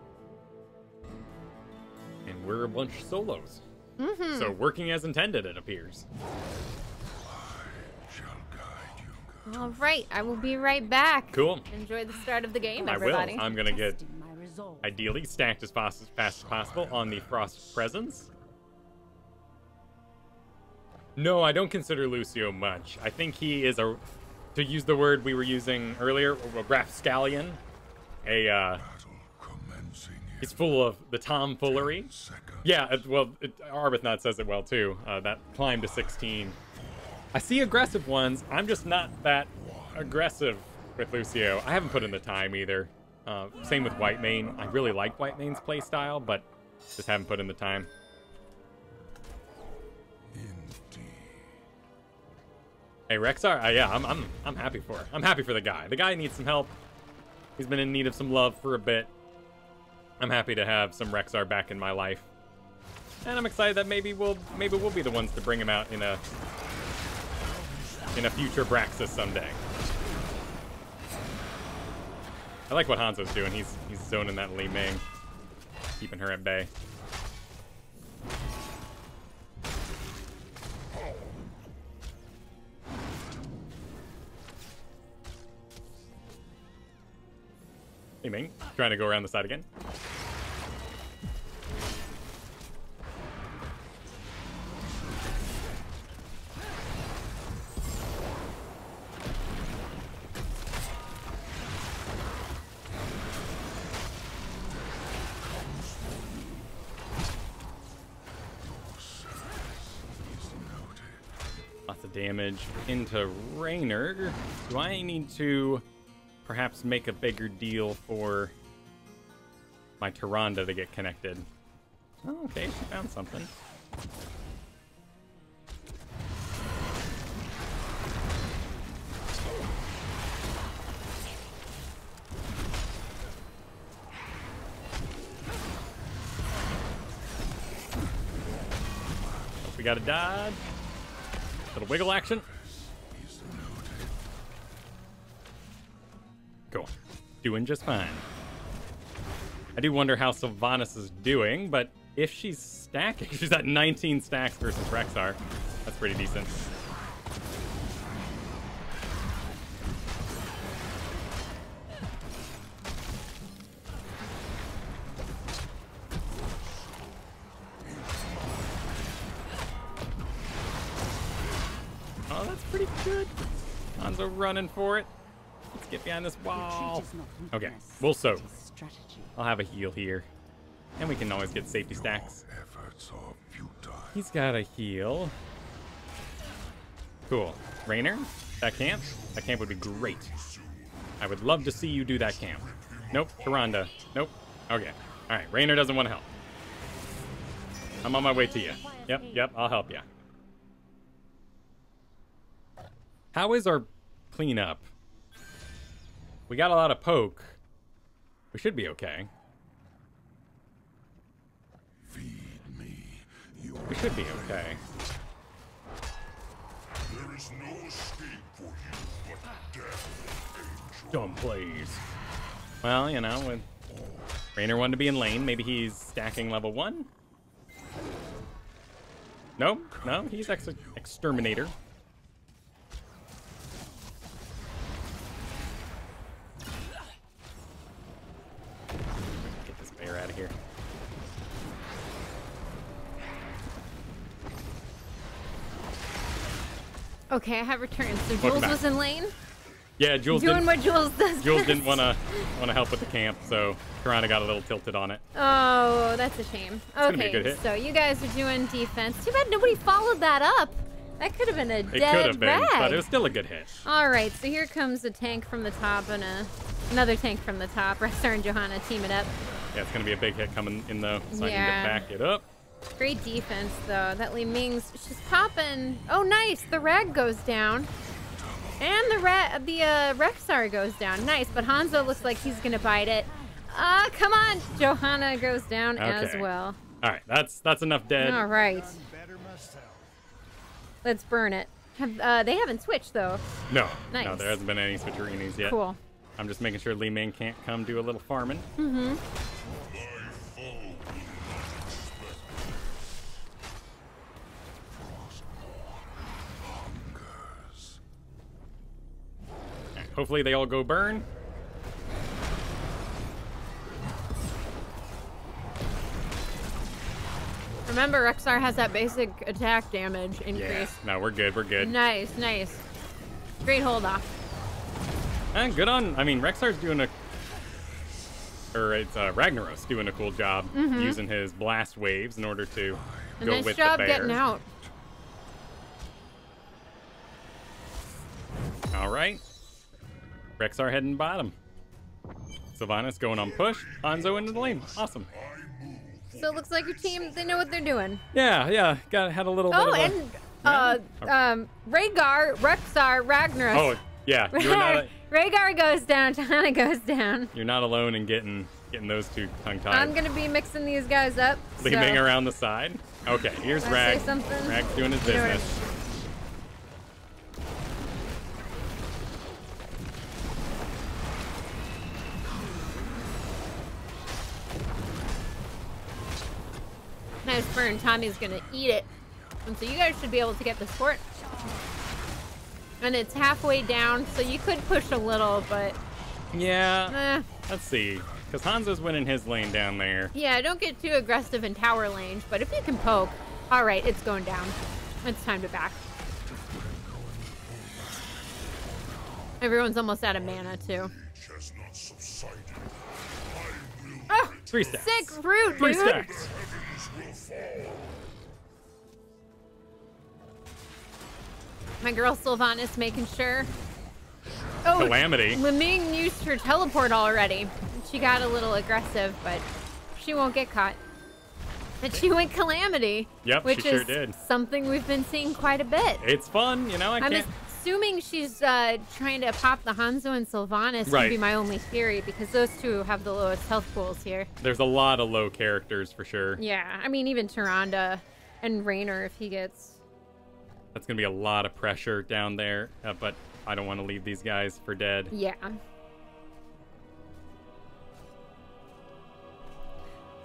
And we're a bunch of solos. Mm-hmm. So working as intended, it appears. All right, I will be right back. Cool. Enjoy the start of the game, I everybody. will. I'm gonna get ideally stacked as fast as possible on the Frost Presence. No, I don't consider Lucio much. I think he is to use the word we were using earlier, a rapscallion. He's full of the tomfoolery. Yeah, well, Arbuthnot says it well too. That climb to 16. I see aggressive ones. I'm just not that aggressive with Lucio. I haven't put in the time either. Same with Whitemane. I really like Whitemane's playstyle, but just haven't put in the time. Hey Rexar, yeah, I'm happy for it. I'm happy for the guy. The guy needs some help. He's been in need of some love for a bit. I'm happy to have some Rexar back in my life, and I'm excited that maybe we'll be the ones to bring him out in a future Braxis someday. I like what Hanzo's doing. He's zoning that Li Ming, keeping her at bay. Li Ming, trying to go around the side again. Damage into Raynor. Do I need to perhaps make a bigger deal for my Tyrande to get connected? Oh, okay, she found something. We got a dodge. Little wiggle action. Cool. Doing just fine. I do wonder how Sylvanas is doing, but if she's stacking, she's at 19 stacks versus Rexar. That's pretty decent. Pretty good. Hanzo running for it. Let's get behind this wall. Okay, we'll soak. I'll have a heal here. And we can always get safety stacks. He's got a heal. Cool. Raynor, that camp? That camp would be great. I would love to see you do that camp. Nope, Tyrande. Nope. Okay. Alright, Raynor doesn't want to help. I'm on my way to you. Yep, I'll help you. How is our cleanup? We got a lot of poke. We should be okay. Feed me. We should be okay. There is no escape for you but death, angel. Dumb plays. Well, you know, with Raynor wanted to be in lane, maybe he's stacking level 1? Nope, no, he's exterminator. Out of here. Okay, I have returned. So Jules was in lane? Yeah, Jules doing what Jules does. Jules didn't want to help with the camp, so Tyrande got a little tilted on it. Oh, that's a shame. Okay, so you guys are doing defense. Too bad nobody followed that up. That could have been a dead rag. It could have been, but it was still a good hit. All right, so here comes a tank from the top and another tank from the top. Rexar and Johanna team it up. Yeah, it's going to be a big hit coming in, though, so I can get back it up. Great defense, though. That Li Ming's, she's popping. Oh, nice. The rag goes down. And the Rexar goes down. Nice, but Hanzo looks like he's gonna bite it. Come on! Johanna goes down as well. All right, that's enough dead. All right. Let's burn it. They haven't switched though. No, nice. No, there hasn't been any switcheroonies yet. Cool. I'm just making sure Li Ming can't come do a little farming. Mm-hmm. Hopefully they all go burn. Remember, Rexar has that basic attack damage increase. Yeah. No, we're good. We're good. Nice, nice. Great hold off. And good on. I mean, Rexar's doing a. Or it's Ragnaros doing a cool job using his blast waves in order to go nice with job the bear. getting out. All right. Rexar heading bottom. Sylvanas going on push. Hanzo into the lane. Awesome. So it looks like your team, they know what they're doing. Yeah. Had a little bit of and Rhaegar, Rexar, Ragnaros. Oh, yeah. You're not Rhaegar goes down, Johanna goes down. You're not alone in getting those two tongue-tied. I'm going to be mixing these guys up. Leaving around the side. Okay, here's Rag. Rag's doing his business. Nice burn. Tommy's gonna eat it. And so you guys should be able to get this fort. And it's halfway down, so you could push a little, but... Yeah. Let's see. Because Hanzo's winning his lane down there. Yeah, don't get too aggressive in tower range, but if you can poke... Alright, it's going down. It's time to back. Everyone's almost out of mana, too. Oh! 3 stacks. Sick root, 3 dude! stacks. My girl Sylvanas making sure. Oh, Calamity. Li Ming used her teleport already. She got a little aggressive, but she won't get caught. And she went Calamity. Yep, which she sure is did. Something we've been seeing quite a bit. It's fun, you know. I'm assuming she's trying to pop the Hanzo and Sylvanas. Would be my only theory, because those two have the lowest health pools here. There's a lot of low characters for sure. Yeah, I mean even Tyrande and Raynor if he gets. That's gonna be a lot of pressure down there, but I don't want to leave these guys for dead. Yeah.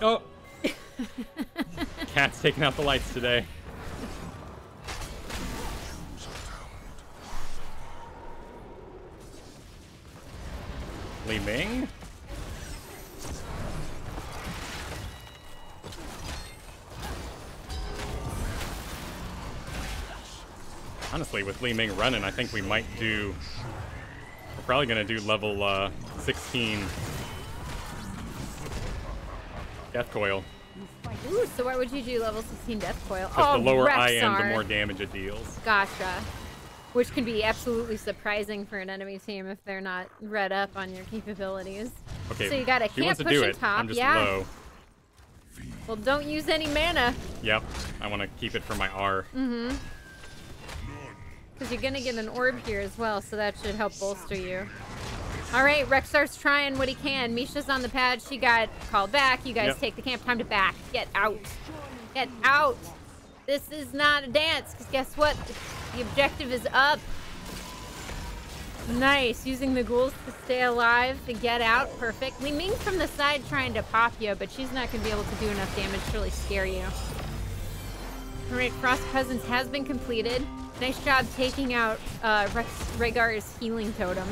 Oh. Cat's taking out the lights today. Li Ming. Honestly, with Li Ming running, I think we might do... We're probably going to do level 16 Death Coil. Ooh, so why would you do level 16 Death Coil? Because the lower I am, the more damage it deals. Gotcha. Which can be absolutely surprising for an enemy team if they're not read up on your capabilities. Okay, so you got a camp pushing top. I'm just low. Well, don't use any mana. Yep, I want to keep it for my R. Mm-hmm. Because you're going to get an orb here as well, so that should help bolster you. All right, Rexar's trying what he can. Misha's on the pad. She got called back. You guys take the camp. Time to back. Get out. Get out. This is not a dance, because guess what? The objective is up. Nice. Using the ghouls to stay alive, to get out. Perfect. Li Ming's from the side trying to pop you, but she's not going to be able to do enough damage to really scare you. All right, Frost Presence has been completed. Nice job taking out Rhaegar's healing totem.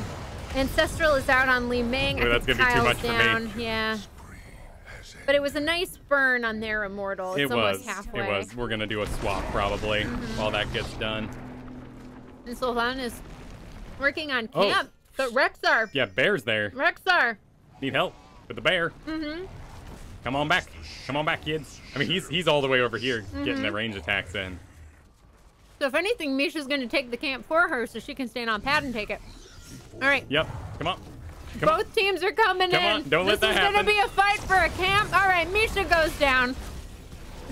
Ancestral is out on Li Ming. Ooh, that's going to be too much down. for me. Yeah. But it was a nice burn on their immortal. It's almost halfway. It was. We're going to do a swap probably while that gets done. And Sylvan is working on camp. But Rexar. Yeah, bear's there. Rexar. Need help with the bear. Come on back. Come on back, kids. I mean, he's all the way over here getting the range attacks in. So if anything, Misha's going to take the camp for her so she can stand on pad and take it. All right. Yep. Come on. Both teams are coming in. Come on. Don't let that happen. This is going to be a fight for a camp. All right. Misha goes down.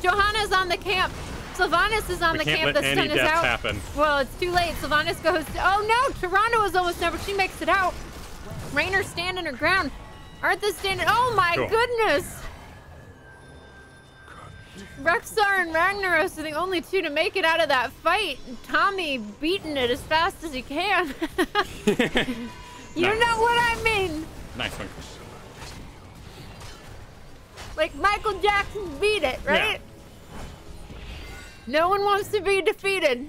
Johanna's on the camp. Sylvanas is on the camp. The stun is out. Happen. Well, it's too late. Sylvanas goes. Oh no! Toronto is almost there, but she makes it out. Rainer's standing her ground. Arthur's standing. Oh my goodness! Rexar and Ragnaros are the only two to make it out of that fight. Tommy beating it as fast as he can. You know what I mean? Nice one. Like Michael Jackson beat it, right? Yeah. No one wants to be defeated.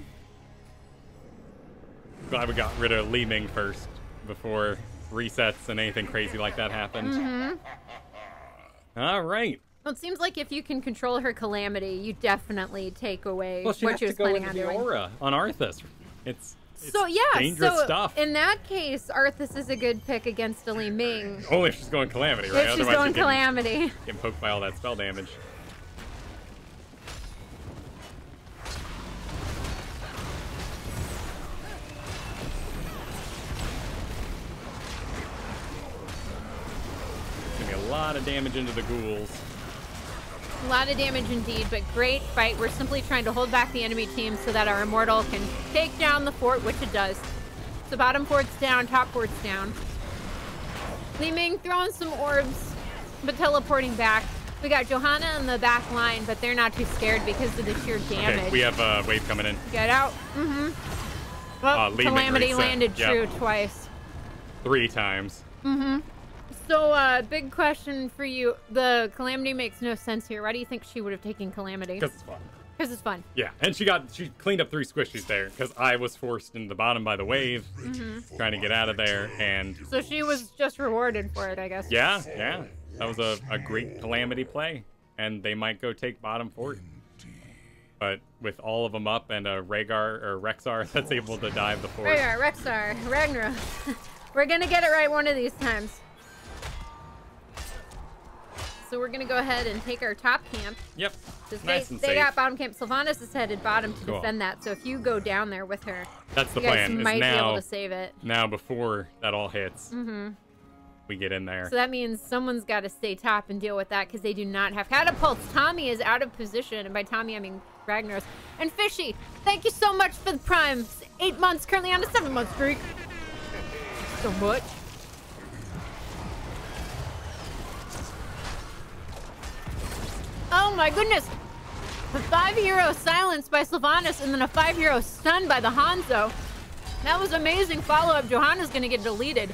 Glad we got rid of Li Ming first before resets and anything crazy like that happened. Mm-hmm. All right. Well, it seems like if you can control her calamity, you definitely take away what she was planning on doing. Well, she has to go into the aura on Arthas. It's so yeah, dangerous stuff. In that case, Arthas is a good pick against a Li Ming. Only if she's going Calamity, right? If she's going Calamity. Getting poked by all that spell damage. Gonna be a lot of damage into the ghouls. A lot of damage indeed, but great fight. We're simply trying to hold back the enemy team so that our Immortal can take down the fort, which it does. So bottom fort's down, top fort's down. Li Ming throwing some orbs, but teleporting back. We got Johanna in the back line, but they're not too scared because of the sheer damage. Okay, we have a wave coming in. Get out. Mm-hmm. Well, Calamity landed true twice. 3 times. Mm-hmm. So, big question for you. The Calamity makes no sense here. Why do you think she would have taken Calamity? Because it's fun. Because it's fun. Yeah, and she cleaned up 3 squishies there because I was forced into the bottom by the wave, trying to get out of there, and so she was just rewarded for it, I guess. Yeah, yeah, that was a great Calamity play, and they might go take bottom fort, but with all of them up and a Rexar that's able to dive the fort. Rexar, Ragnarok. We're gonna get it right one of these times. So we're gonna go ahead and take our top camp. Yep. Nice and safe. They got bottom camp. Sylvanas is headed bottom to defend that. So if you go down there with her, that's the plan. You might be able to save it. Now before that all hits, we get in there. So that means someone's got to stay top and deal with that because they do not have catapults. Tommy is out of position, and by Tommy I mean Ragnaros. And Fishy, thank you so much for the primes. 8 months, currently on a 7-month streak. So much. Oh my goodness! A 5-hero silence by Sylvanas and then a 5-hero stun by the Hanzo. That was amazing follow-up. Johanna's gonna get deleted.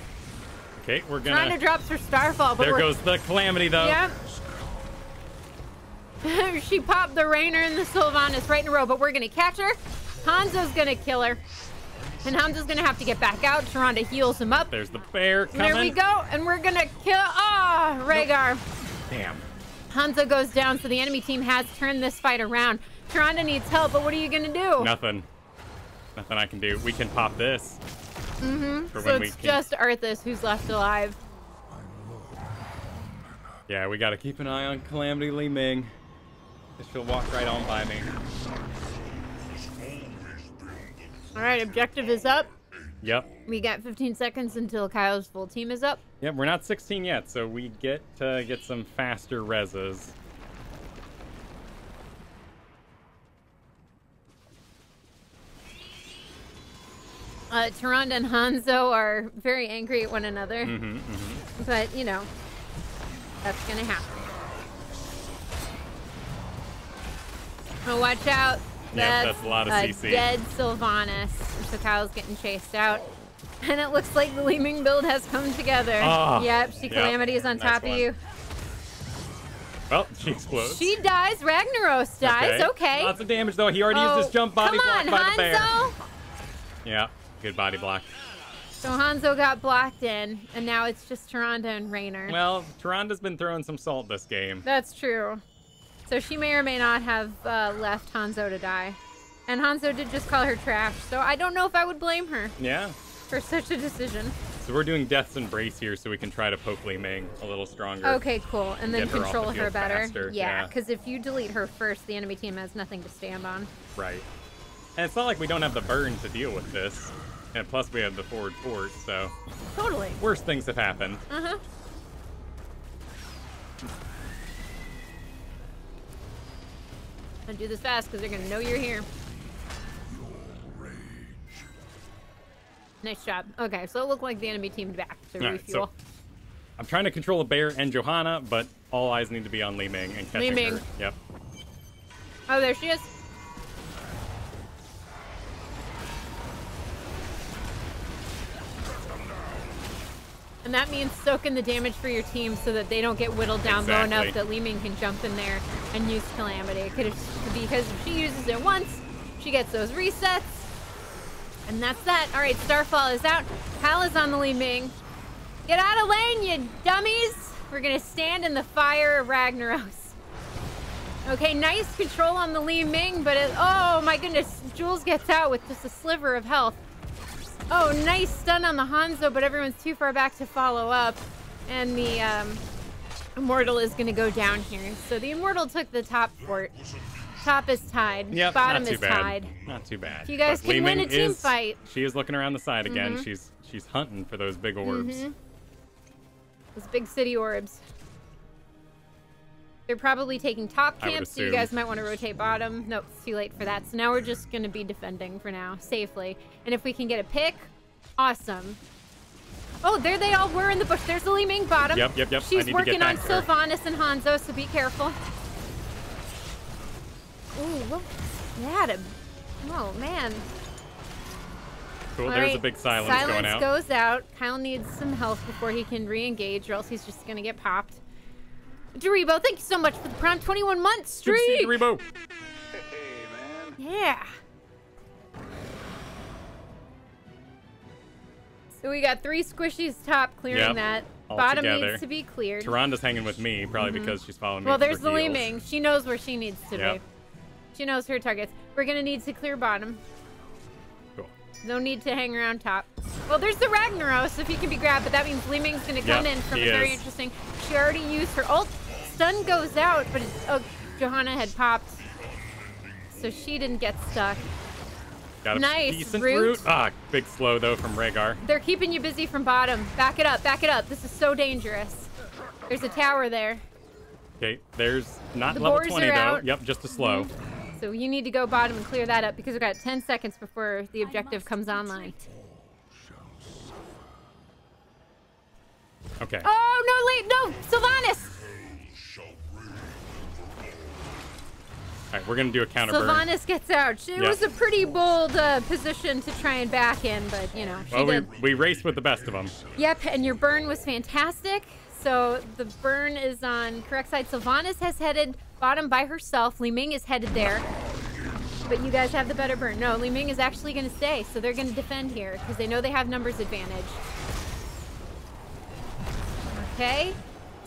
Okay, we're gonna... Trying to drop her Starfall, but there goes the Calamity, though. Yep. She popped the Rainer and the Sylvanas right in a row, but we're gonna catch her. Hanzo's gonna kill her. And Hanzo's gonna have to get back out. Sharonda heals him up. There's the bear coming. There we go, and we're gonna kill... Ah, Rhaegar. Nope. Damn. Hanzo goes down, so the enemy team has turned this fight around. Sharonda needs help, but what are you gonna do? Nothing. Nothing I can do. We can pop this. So it's just Arthas who's left alive. Yeah, we gotta keep an eye on Calamity Li Ming. She'll walk right on by me. Alright, objective is up. Yep. We got 15 seconds until Kyle's full team is up. Yep, we're not 16 yet, so we get to get some faster reses. Tyrande and Hanzo are very angry at one another. But, you know, that's gonna happen. Oh, watch out. That's a lot of CC. Dead Sylvanas. So Kyle's getting chased out. And it looks like the Li Ming build has come together. Oh, yep, Calamity is on top of you. Well, she explodes. She dies. Ragnaros dies. Okay. Lots of damage, though. He already used his jump body block by the bear. Hanzo. Yeah, good body block. So Hanzo got blocked in, and now it's just Tyrande and Rainer. Well, Tyrande's been throwing some salt this game. That's true. So she may or may not have left Hanzo to die. And Hanzo did just call her trash, so I don't know if I would blame her. Yeah. For such a decision. So we're doing Death's Embrace here so we can try to poke Li Ming a little stronger. Okay, cool. And then control her better. Faster. Yeah, because if you delete her first, the enemy team has nothing to stand on. Right. And it's not like we don't have the burn to deal with this. And plus we have the forward fort, so... Totally. Worse things have happened. I'll do this fast because they're gonna know you're here. Nice job. Okay, so it looked like the enemy teamed back to refuel. So I'm trying to control a bear and Johanna, but all eyes need to be on Li Ming and catching her. Yep. Oh, there she is. And that means soak in the damage for your team so that they don't get whittled down low enough that Li Ming can jump in there and use Calamity. Because if she uses it once, she gets those resets. And that's that. All right, Starfall is out. Hal is on the Li Ming. Get out of lane, you dummies. We're going to stand in the fire of Ragnaros. Okay, nice control on the Li Ming, but oh my goodness, Jules gets out with just a sliver of health. Oh, nice stun on the Hanzo, but everyone's too far back to follow up. And the Immortal is going to go down here. So the Immortal took the top fort. Top is tied. Yep, bottom is tied. Not too bad. If you guys can win a team fight. She is looking around the side again. She's hunting for those big orbs. Those big city orbs. They're probably taking top camp, so you guys might want to rotate bottom. Nope, it's too late for that. So now we're just going to be defending for now, safely. And if we can get a pick, awesome. Oh, there they all were in the bush. There's the Li Ming bottom. Yep. She's working on Sylvanas and Hanzo, so be careful. Ooh, what was that? Oh, man. Cool, there's a big silence going out. Silence goes out. Kyle needs some health before he can re-engage, or else he's just going to get popped. Doribo, thank you so much for the prime 21-month streak. Good to see you, Doribo. Hey, man. Yeah. So we got 3 squishies top clearing that. Bottom needs to be cleared. Taranda's hanging with me, probably because she's following me. Well, there's the Li Ming. She knows where she needs to be. She knows her targets. We're going to need to clear bottom. Cool. No need to hang around top. Well, there's the Ragnaros if he can be grabbed, but that means Li Ming's going to come in from very interesting. She already used her ult. Stun goes out, but Johanna had popped, so she didn't get stuck. Got a nice decent root. Ah, big slow though from Rhaegar. They're keeping you busy from bottom. Back it up, back it up. This is so dangerous. There's a tower there. Okay, there's not the level boars 20 are though. out. Yep, just a slow. So you need to go bottom and clear that up because we've got 10 seconds before the objective comes online. Okay. Oh, no, Sylvanas! All right, we're going to do a counter burn. Sylvanas gets out. It was a pretty bold position to try and back in, but, you know, she did. We raced with the best of them. Yep, and your burn was fantastic. So the burn is on correct side. Sylvanas has headed bottom by herself. Li Ming is headed there. But you guys have the better burn. No, Li Ming is actually going to stay, so they're going to defend here because they know they have numbers advantage. Okay.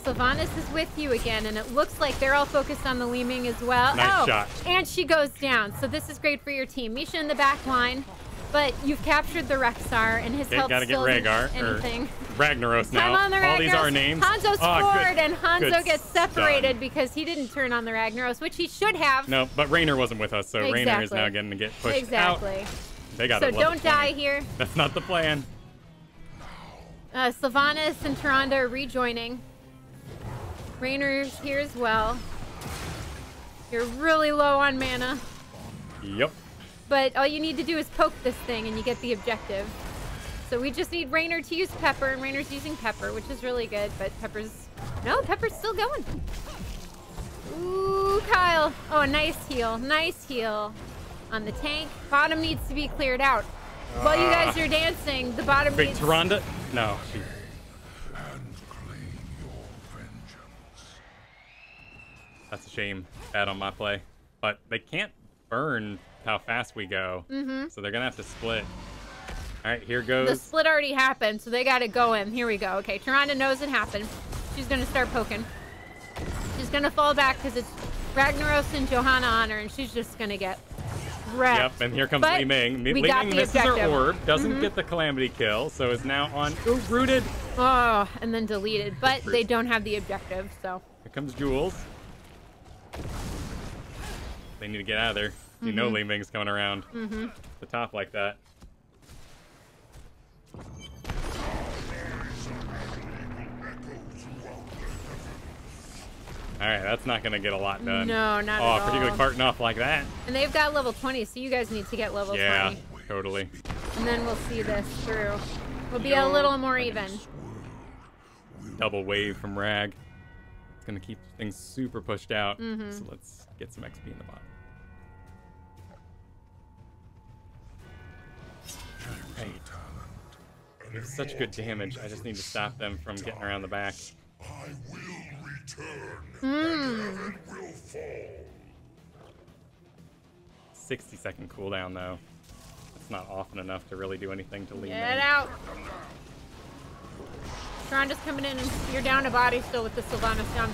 Sylvanas is with you again, and it looks like they're all focused on the Li Ming as well. Nice shot. And she goes down. So this is great for your team. Misha in the back line, but you've captured the Rexar, and his health still isn't anything. Ragnaros now. Time on the Ragnaros. All these are names. Hanzo's forward, and Hanzo gets separated stun. because he didn't turn on the Ragnaros, which he should have. No, but Raynor wasn't with us, so Raynor is now getting to get pushed out. They got so don't die here. That's not the plan. Sylvanas and Tyrande are rejoining. Raynor's here as well. You're really low on mana. Yep. But all you need to do is poke this thing and you get the objective. So we just need Raynor to use Pepper, and Raynor's using Pepper, which is really good, but Pepper's still going. Ooh, Kyle. Oh, nice heal on the tank. Bottom needs to be cleared out. While you guys are dancing, the bottom Big needs... Tyrande? No. That's a shame. Bad on my play. But they can't burn how fast we go. So they're going to have to split. All right, here goes. The split already happened, so they got to go in. Here we go. Okay, Tyrande knows it happened. She's going to start poking. She's going to fall back because it's Ragnaros and Johanna on her, and she's just going to get wrecked. Yep, and here comes Li Ming. Li Ming misses her orb, doesn't get the Calamity kill, so is now on rooted. Oh, and then deleted. But they don't have the objective, so. Here comes Jules. They need to get out of there. You know Li Ming's coming around the top like that. Alright, that's not gonna get a lot done. No, not at all. Particularly parting off like that. And they've got level 20, so you guys need to get level 20. Yeah, totally. And then we'll see this through. We'll be a little more even. Double wave from Rag. It's gonna keep things super pushed out. Mm-hmm. So let's get some XP in the bottom. Right. It's such good damage. I just need to stop them from getting around the back. I will return. And will fall. 60-second cooldown though. That's not often enough to really do anything to Li Ming. Get out. Tron just coming in and you're down a body still with the Sylvanas down.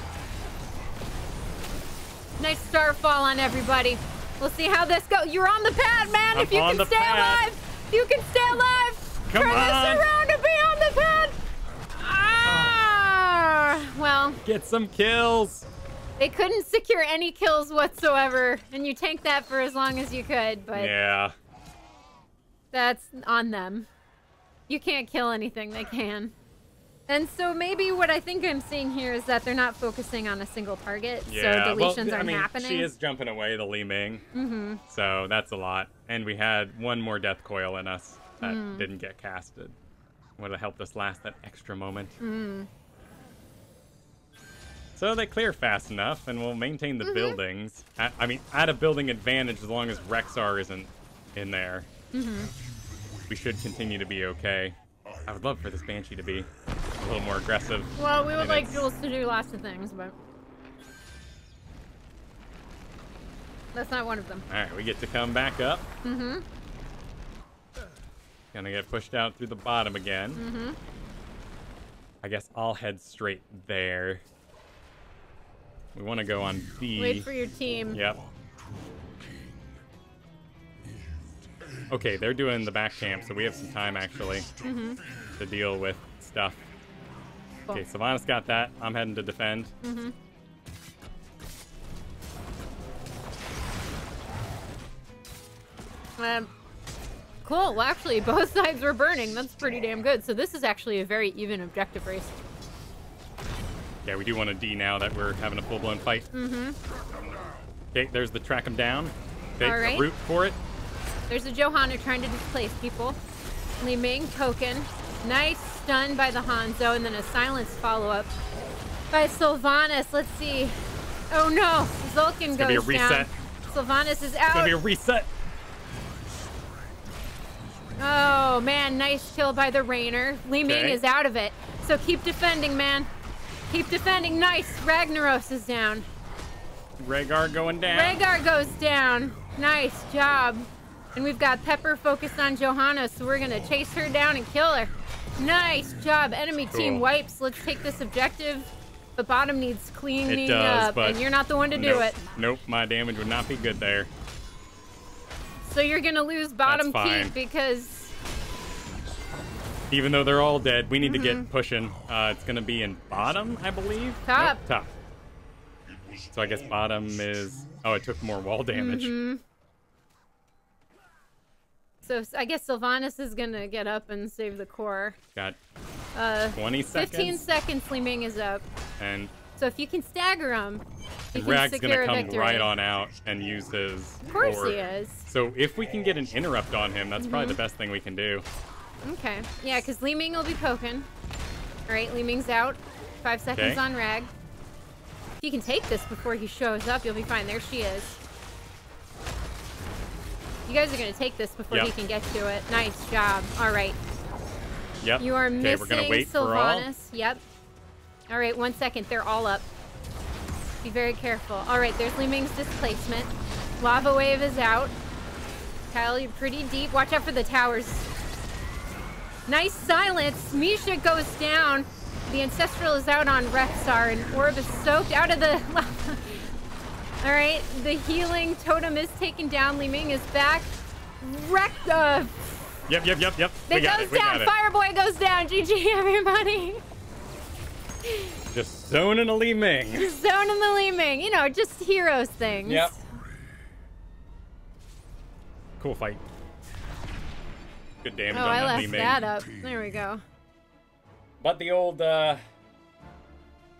Nice starfall on everybody. We'll see how this goes. You're on the pad, man. If you can stay alive. You can stay alive. Come Turn on. this around and be on the pad. Well. Get some kills. They couldn't secure any kills whatsoever, and you tanked that for as long as you could, but yeah, that's on them. You can't kill anything, they can. And so maybe what I think I'm seeing here is that they're not focusing on a single target, so deletions aren't happening. She is jumping away the Li Ming, so that's a lot. And we had one more death coil in us that didn't get casted. Would have helped us last that extra moment. So they clear fast enough, and we'll maintain the buildings. At a building advantage as long as Rexar isn't in there. We should continue to be okay. I would love for this Banshee to be a little more aggressive. Well, we would like Jules to do lots of things, but that's not one of them. Alright, we get to come back up. Gonna get pushed out through the bottom again. I guess I'll head straight there. We want to go on B. Wait for your team. Yep. Okay, they're doing the back camp, so we have some time, actually, to deal with stuff. Cool. Okay, Sylvanas got that. I'm heading to defend. Cool. Well, actually, both sides were burning. That's pretty damn good. So this is actually a very even objective race. Yeah, we do want to D now that we're having a full-blown fight. Okay, there's the track them down. Okay, all right. A route for it. There's a Johanna trying to displace people. Li Ming poking. Nice stun by the Hanzo, and then a silence follow-up by Sylvanas. Let's see. Oh no, Zulkin goes Be a reset. down. Sylvanas is out. It's gonna be a reset. Oh man, nice kill by the Rainer. Li Ming is out of it. So keep defending, man. Keep defending. Nice. Ragnaros is down. Rhaegar going down. Rhaegar goes down. Nice job. And we've got Pepper focused on Johanna, so we're gonna chase her down and kill her. Nice job. Enemy team wipes. Let's take this objective. The bottom needs cleaning up, and you're not the one to do it. Nope, my damage would not be good there. So you're gonna lose bottom fine. keep because even though they're all dead, we need to get pushing. It's gonna be in bottom, I believe. Top. Nope, top. So I guess bottom is. Oh, it took more wall damage. So I guess Sylvanas is gonna get up and save the core. Got 20 seconds. 15 seconds. Li Ming is up. And so if you can stagger him, you can Rag's secure gonna a come victory. right on out and use his. Of course forward. he is. So if we can get an interrupt on him, that's probably the best thing we can do. Okay. Yeah, because Li Ming will be poking. All right, Li Ming's out. 5 seconds on Rag. If you can take this before he shows up, you'll be fine. There she is. You guys are going to take this before he can get to it. Nice job. All right. Yep. You are missing we're gonna wait for all. Sylvanas. Yep. All right, 1 second. They're all up. Be very careful. All right, there's Li Ming's displacement. Lava Wave is out. Kyle, you're pretty deep. Watch out for the towers. Nice silence. Misha goes down. The Ancestral is out on Rexar, and Orb is soaked out of the lava. All right, the healing totem is taken down. Li Ming is back. Yep. It goes down. Fireboy goes down. GG, everybody. Just zoning a Li Ming. Just zoning the Li Ming. You know, just heroes things. Yep. Cool fight. Good damage on I that left Li Ming. that up. There we go. But the old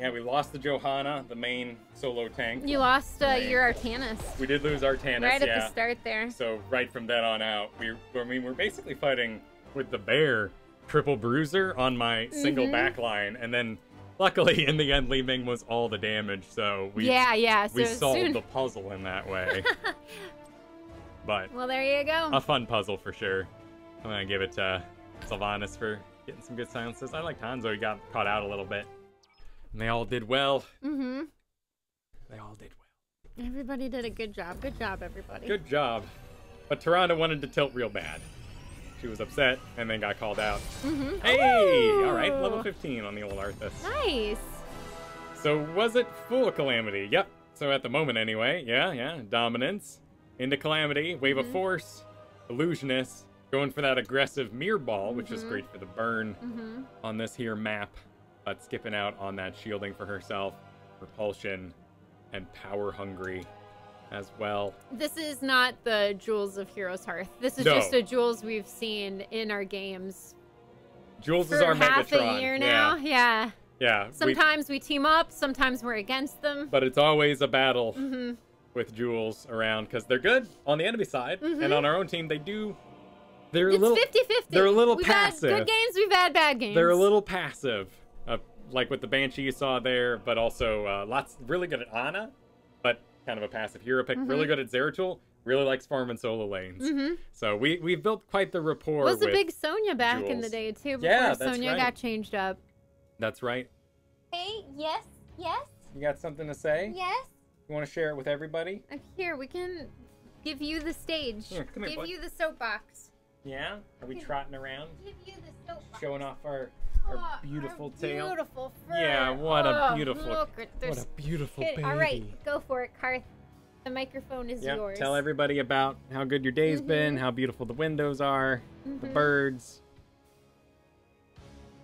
Yeah, we lost the Johanna, the main solo tank. You lost your Artanis. We did lose Artanis, right at the start there. So right from then on out, we're basically fighting with the bear triple bruiser on my single backline, and then luckily in the end Li Ming was all the damage, so we solved the puzzle in that way. But well, there you go. A fun puzzle for sure. I'm gonna give it to Sylvanas for getting some good silences. I liked Hanzo. He got caught out a little bit. And they all did well. Mm-hmm. They all did well. Everybody did a good job. Good job, everybody. Good job. But Tyrande wanted to tilt real bad. She was upset and then got called out. Mm-hmm. Hey! Ooh. All right, level 15 on the old Arthas. Nice. So was it full Calamity? Yep. So at the moment anyway. Yeah. Dominance. Into Calamity. Wave of Force. Illusionist. Going for that aggressive Mirror Ball, which is great for the burn on this here map. But skipping out on that shielding for herself, Repulsion, and Power Hungry as well. This is not the Jewels of Heroes Hearth. This is just a Jewels we've seen in our games. Jewels is our half Megatron. A year now. Yeah. Sometimes we team up, sometimes we're against them. But it's always a battle with Jewels around because they're good on the enemy side, and on our own team they do. They're a little 50-50. They're a little passive. We've had good games, we've had bad games. They're a little passive. Like with the Banshee you saw there, but also really good at Ana, but kind of a passive hero pick. Really good at Zeratul, really likes farming solo lanes. So we've built quite the rapport. Was a big Sonya back in the day too, before Sonya got changed up. That's right. Hey, yes. You got something to say? Yes. You want to share it with everybody? Here, we can give you the stage. Give you the soapbox. Yeah? Are we trotting around? Give you the soapbox. Showing off our beautiful tail. Beautiful fur. Yeah, what a beautiful, baby. All right, go for it, Karth. The microphone is yours. Tell everybody about how good your day's been, how beautiful the windows are, the birds.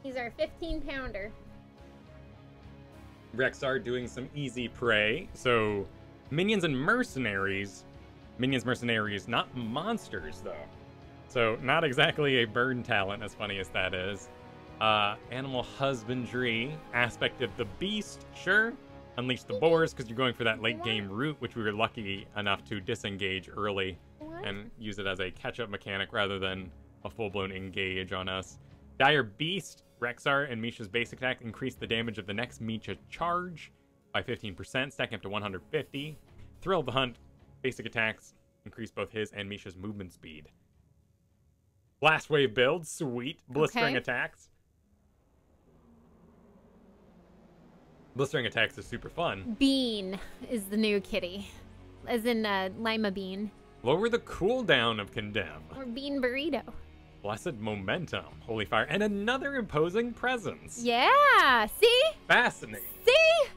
He's our 15-pounder. Rexar doing some easy prey. So, minions and mercenaries. Minions, mercenaries, not monsters, though. So, not exactly a burn talent, as funny as that is. Animal husbandry, aspect of the beast, sure. Unleash the boars, because you're going for that late game route, which we were lucky enough to disengage early and use it as a catch-up mechanic rather than a full-blown engage on us. Dire Beast, Rexar and Misha's basic attack increase the damage of the next Misha charge by 15%, stacking up to 150. Thrill of the Hunt, basic attacks increase both his and Misha's movement speed. Blast Wave build, sweet. Blistering attacks. Blistering attacks is super fun. Bean is the new kitty. As in Lima Bean. Lower the cooldown of Condemn. Or Bean Burrito. Blessed Momentum. Holy Fire. And another imposing presence. Yeah. See? Fascinating. See?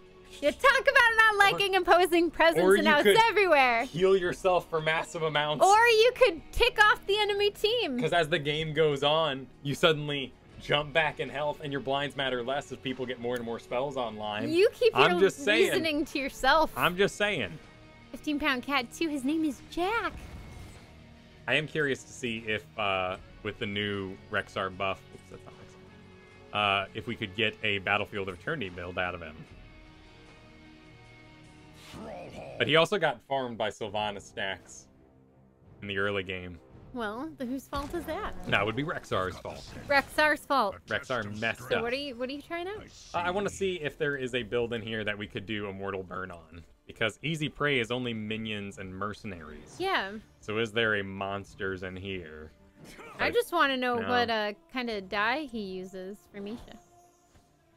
You talk about not liking imposing presence and now it's everywhere. Heal yourself for massive amounts. Or you could tick off the enemy team. Because as the game goes on, you suddenly jump back in health and your blinds matter less as people get more and more spells online. You keep your reasoning to yourself. I'm just saying. 15-pound cat too. His name is Jack. I am curious to see if with the new Rexar buff, oops, that's not Rexar, if we could get a Battlefield of Eternity build out of him. But he also got farmed by Sylvanas stacks in the early game. Well, whose fault is that? That would be Rexar's fault. Rexar's fault. Rexar messed up. So what are you trying out? I want to see if there is a build in here that we could do Immortal Burn on. Because Easy Prey is only minions and mercenaries. Yeah. So is there a monsters in here? I just want to know what kind of dye he uses for Misha.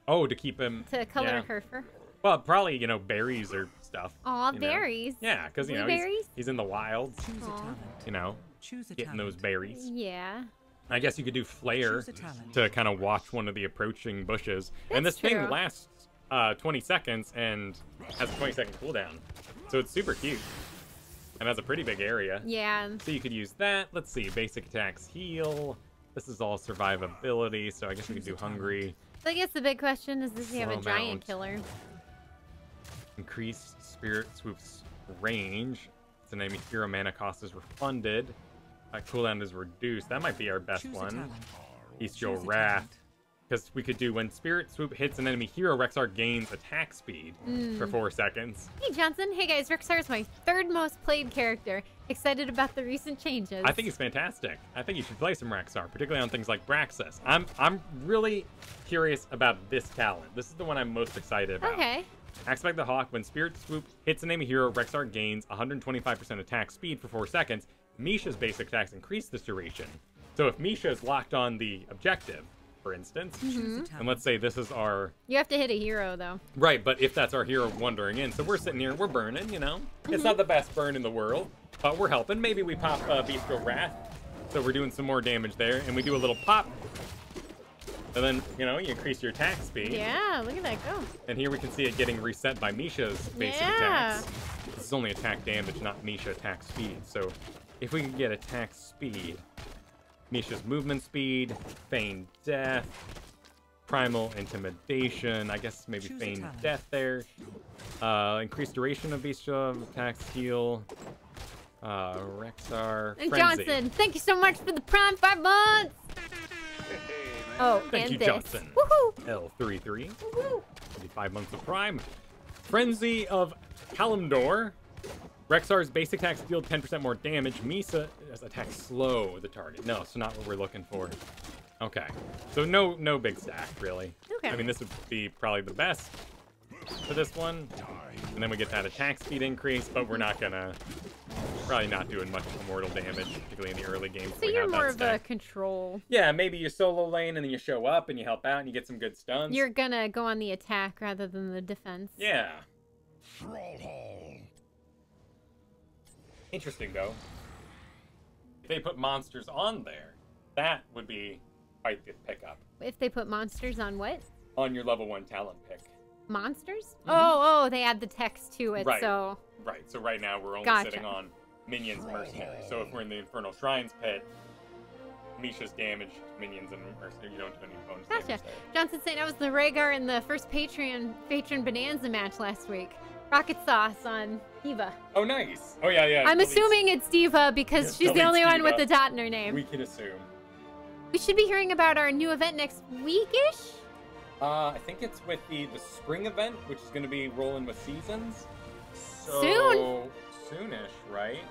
Oh, to keep him... To color her fur. Well, probably, berries or stuff. Aw, berries. Yeah, because, he's in the wilds. Getting those berries. Yeah. I guess you could do Flare to kind of watch one of the approaching bushes. And this thing lasts 20 seconds and has a 20-second cooldown. So it's super cute. And has a pretty big area. Yeah. So you could use that. Let's see. Basic attacks heal. This is all survivability, so I guess we could do Hungry. So I guess the big question is, does he have a giant killer? Increased Spirit Swoop's range. It's an enemy hero mana cost is refunded. Cooldown is reduced. That might be our best one. Bestial Wrath. Because we could do when Spirit Swoop hits an enemy hero, Rexar gains attack speed for 4 seconds. Hey, Johnson. Hey, guys. Rexar is my 3rd most played character. Excited about the recent changes. I think he's fantastic. I think you should play some Rexar, particularly on things like Braxis. I'm really curious about this talent. This is the one I'm most excited about. Okay. Aspect the Hawk. When Spirit Swoop hits an enemy hero, Rexar gains 125% attack speed for 4 seconds. Misha's basic attacks increase this duration. So if Misha is locked on the objective, for instance, and let's say this is our... You have to hit a hero, though. Right, but if that's our hero wandering in, so we're sitting here, we're burning, you know? It's not the best burn in the world, but we're helping. Maybe we pop Bistro Wrath, so we're doing some more damage there, and we do a little pop. And then, you know, you increase your attack speed. Yeah, look at that go. And here we can see it getting reset by Misha's basic attacks. This is only attack damage, not Misha attack speed. So if we can get attack speed, Misha's movement speed, Feigned Death, Primal Intimidation, I guess maybe Feigned Death there. Increased duration of Bistro attacks, heal. Rexar, and Frenzy. Johnson, thank you so much for the Prime 5 months! Oh, Thank and you, this. Johnson. Woohoo! L33. Woohoo! 25 months of Prime. Frenzy of Kalimdor. Rexar's basic attacks deal 10% more damage. Misa attacks slow the target. No, so not what we're looking for. Okay. So no big stack, really. Okay. I mean, this would be probably the best for this one. And then we get that attack speed increase, but we're not gonna... Probably not doing much immortal damage, particularly in the early games. So you're more of a control. Yeah, maybe you solo lane and then you show up and you help out and you get some good stuns. You're gonna go on the attack rather than the defense. Yeah. Interesting, though. If they put monsters on there, that would be quite the pickup. If they put monsters on what? On your level 1 talent pick. Monsters? Oh, they add the text to it, Right. so... Right, so right now we're only Gotcha. sitting on minions mercenary. So if we're in the Infernal Shrines pit, Misha's damage to minions and mercenary, you don't do any bonus Gotcha. damage there. Johnson saying I was the Rhaegar in the first Patron Bonanza match last week. Rocket Sauce on Diva. Oh, nice. Oh, yeah. I'm assuming it's Diva because she's the only one with the dot in her name. We can assume. We should be hearing about our new event next week-ish? I think it's with the spring event, which is going to be rolling with seasons. So, soonish, right?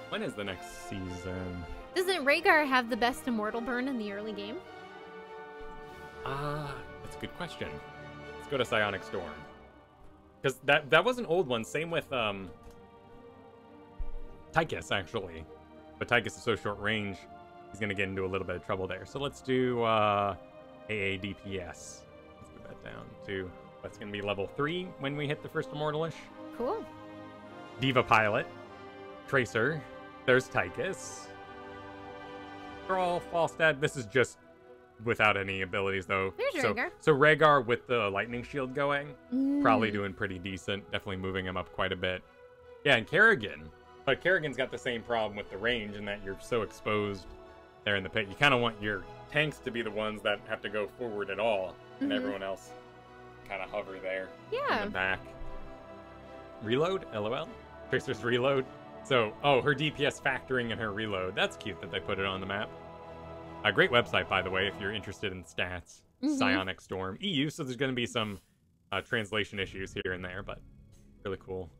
When is the next season? Doesn't Rhaegar have the best immortal burn in the early game? That's a good question. Let's go to Psionic Storm. Because that was an old one. Same with Tychus, actually. But Tychus is so short range, he's going to get into a little bit of trouble there. So let's do AADPS. Let's put that down to... That's going to be level 3 when we hit the first Immortalish. Cool. Diva Pilot. Tracer. There's Tychus. They're all Falstad. This is just without any abilities, though. There's Rhaegar. So Rhaegar with the lightning shield going, probably doing pretty decent. Definitely moving him up quite a bit. Yeah, and Kerrigan. But Kerrigan's got the same problem with the range in that you're so exposed there in the pit. You kind of want your tanks to be the ones that have to go forward at all, and everyone else kind of hover there in the back. Reload? LOL? Tracer's reload? So, her DPS factoring in her reload. That's cute that they put it on the map. A great website, by the way, if you're interested in stats. Psionic Storm EU, so there's going to be some translation issues here and there, but really cool.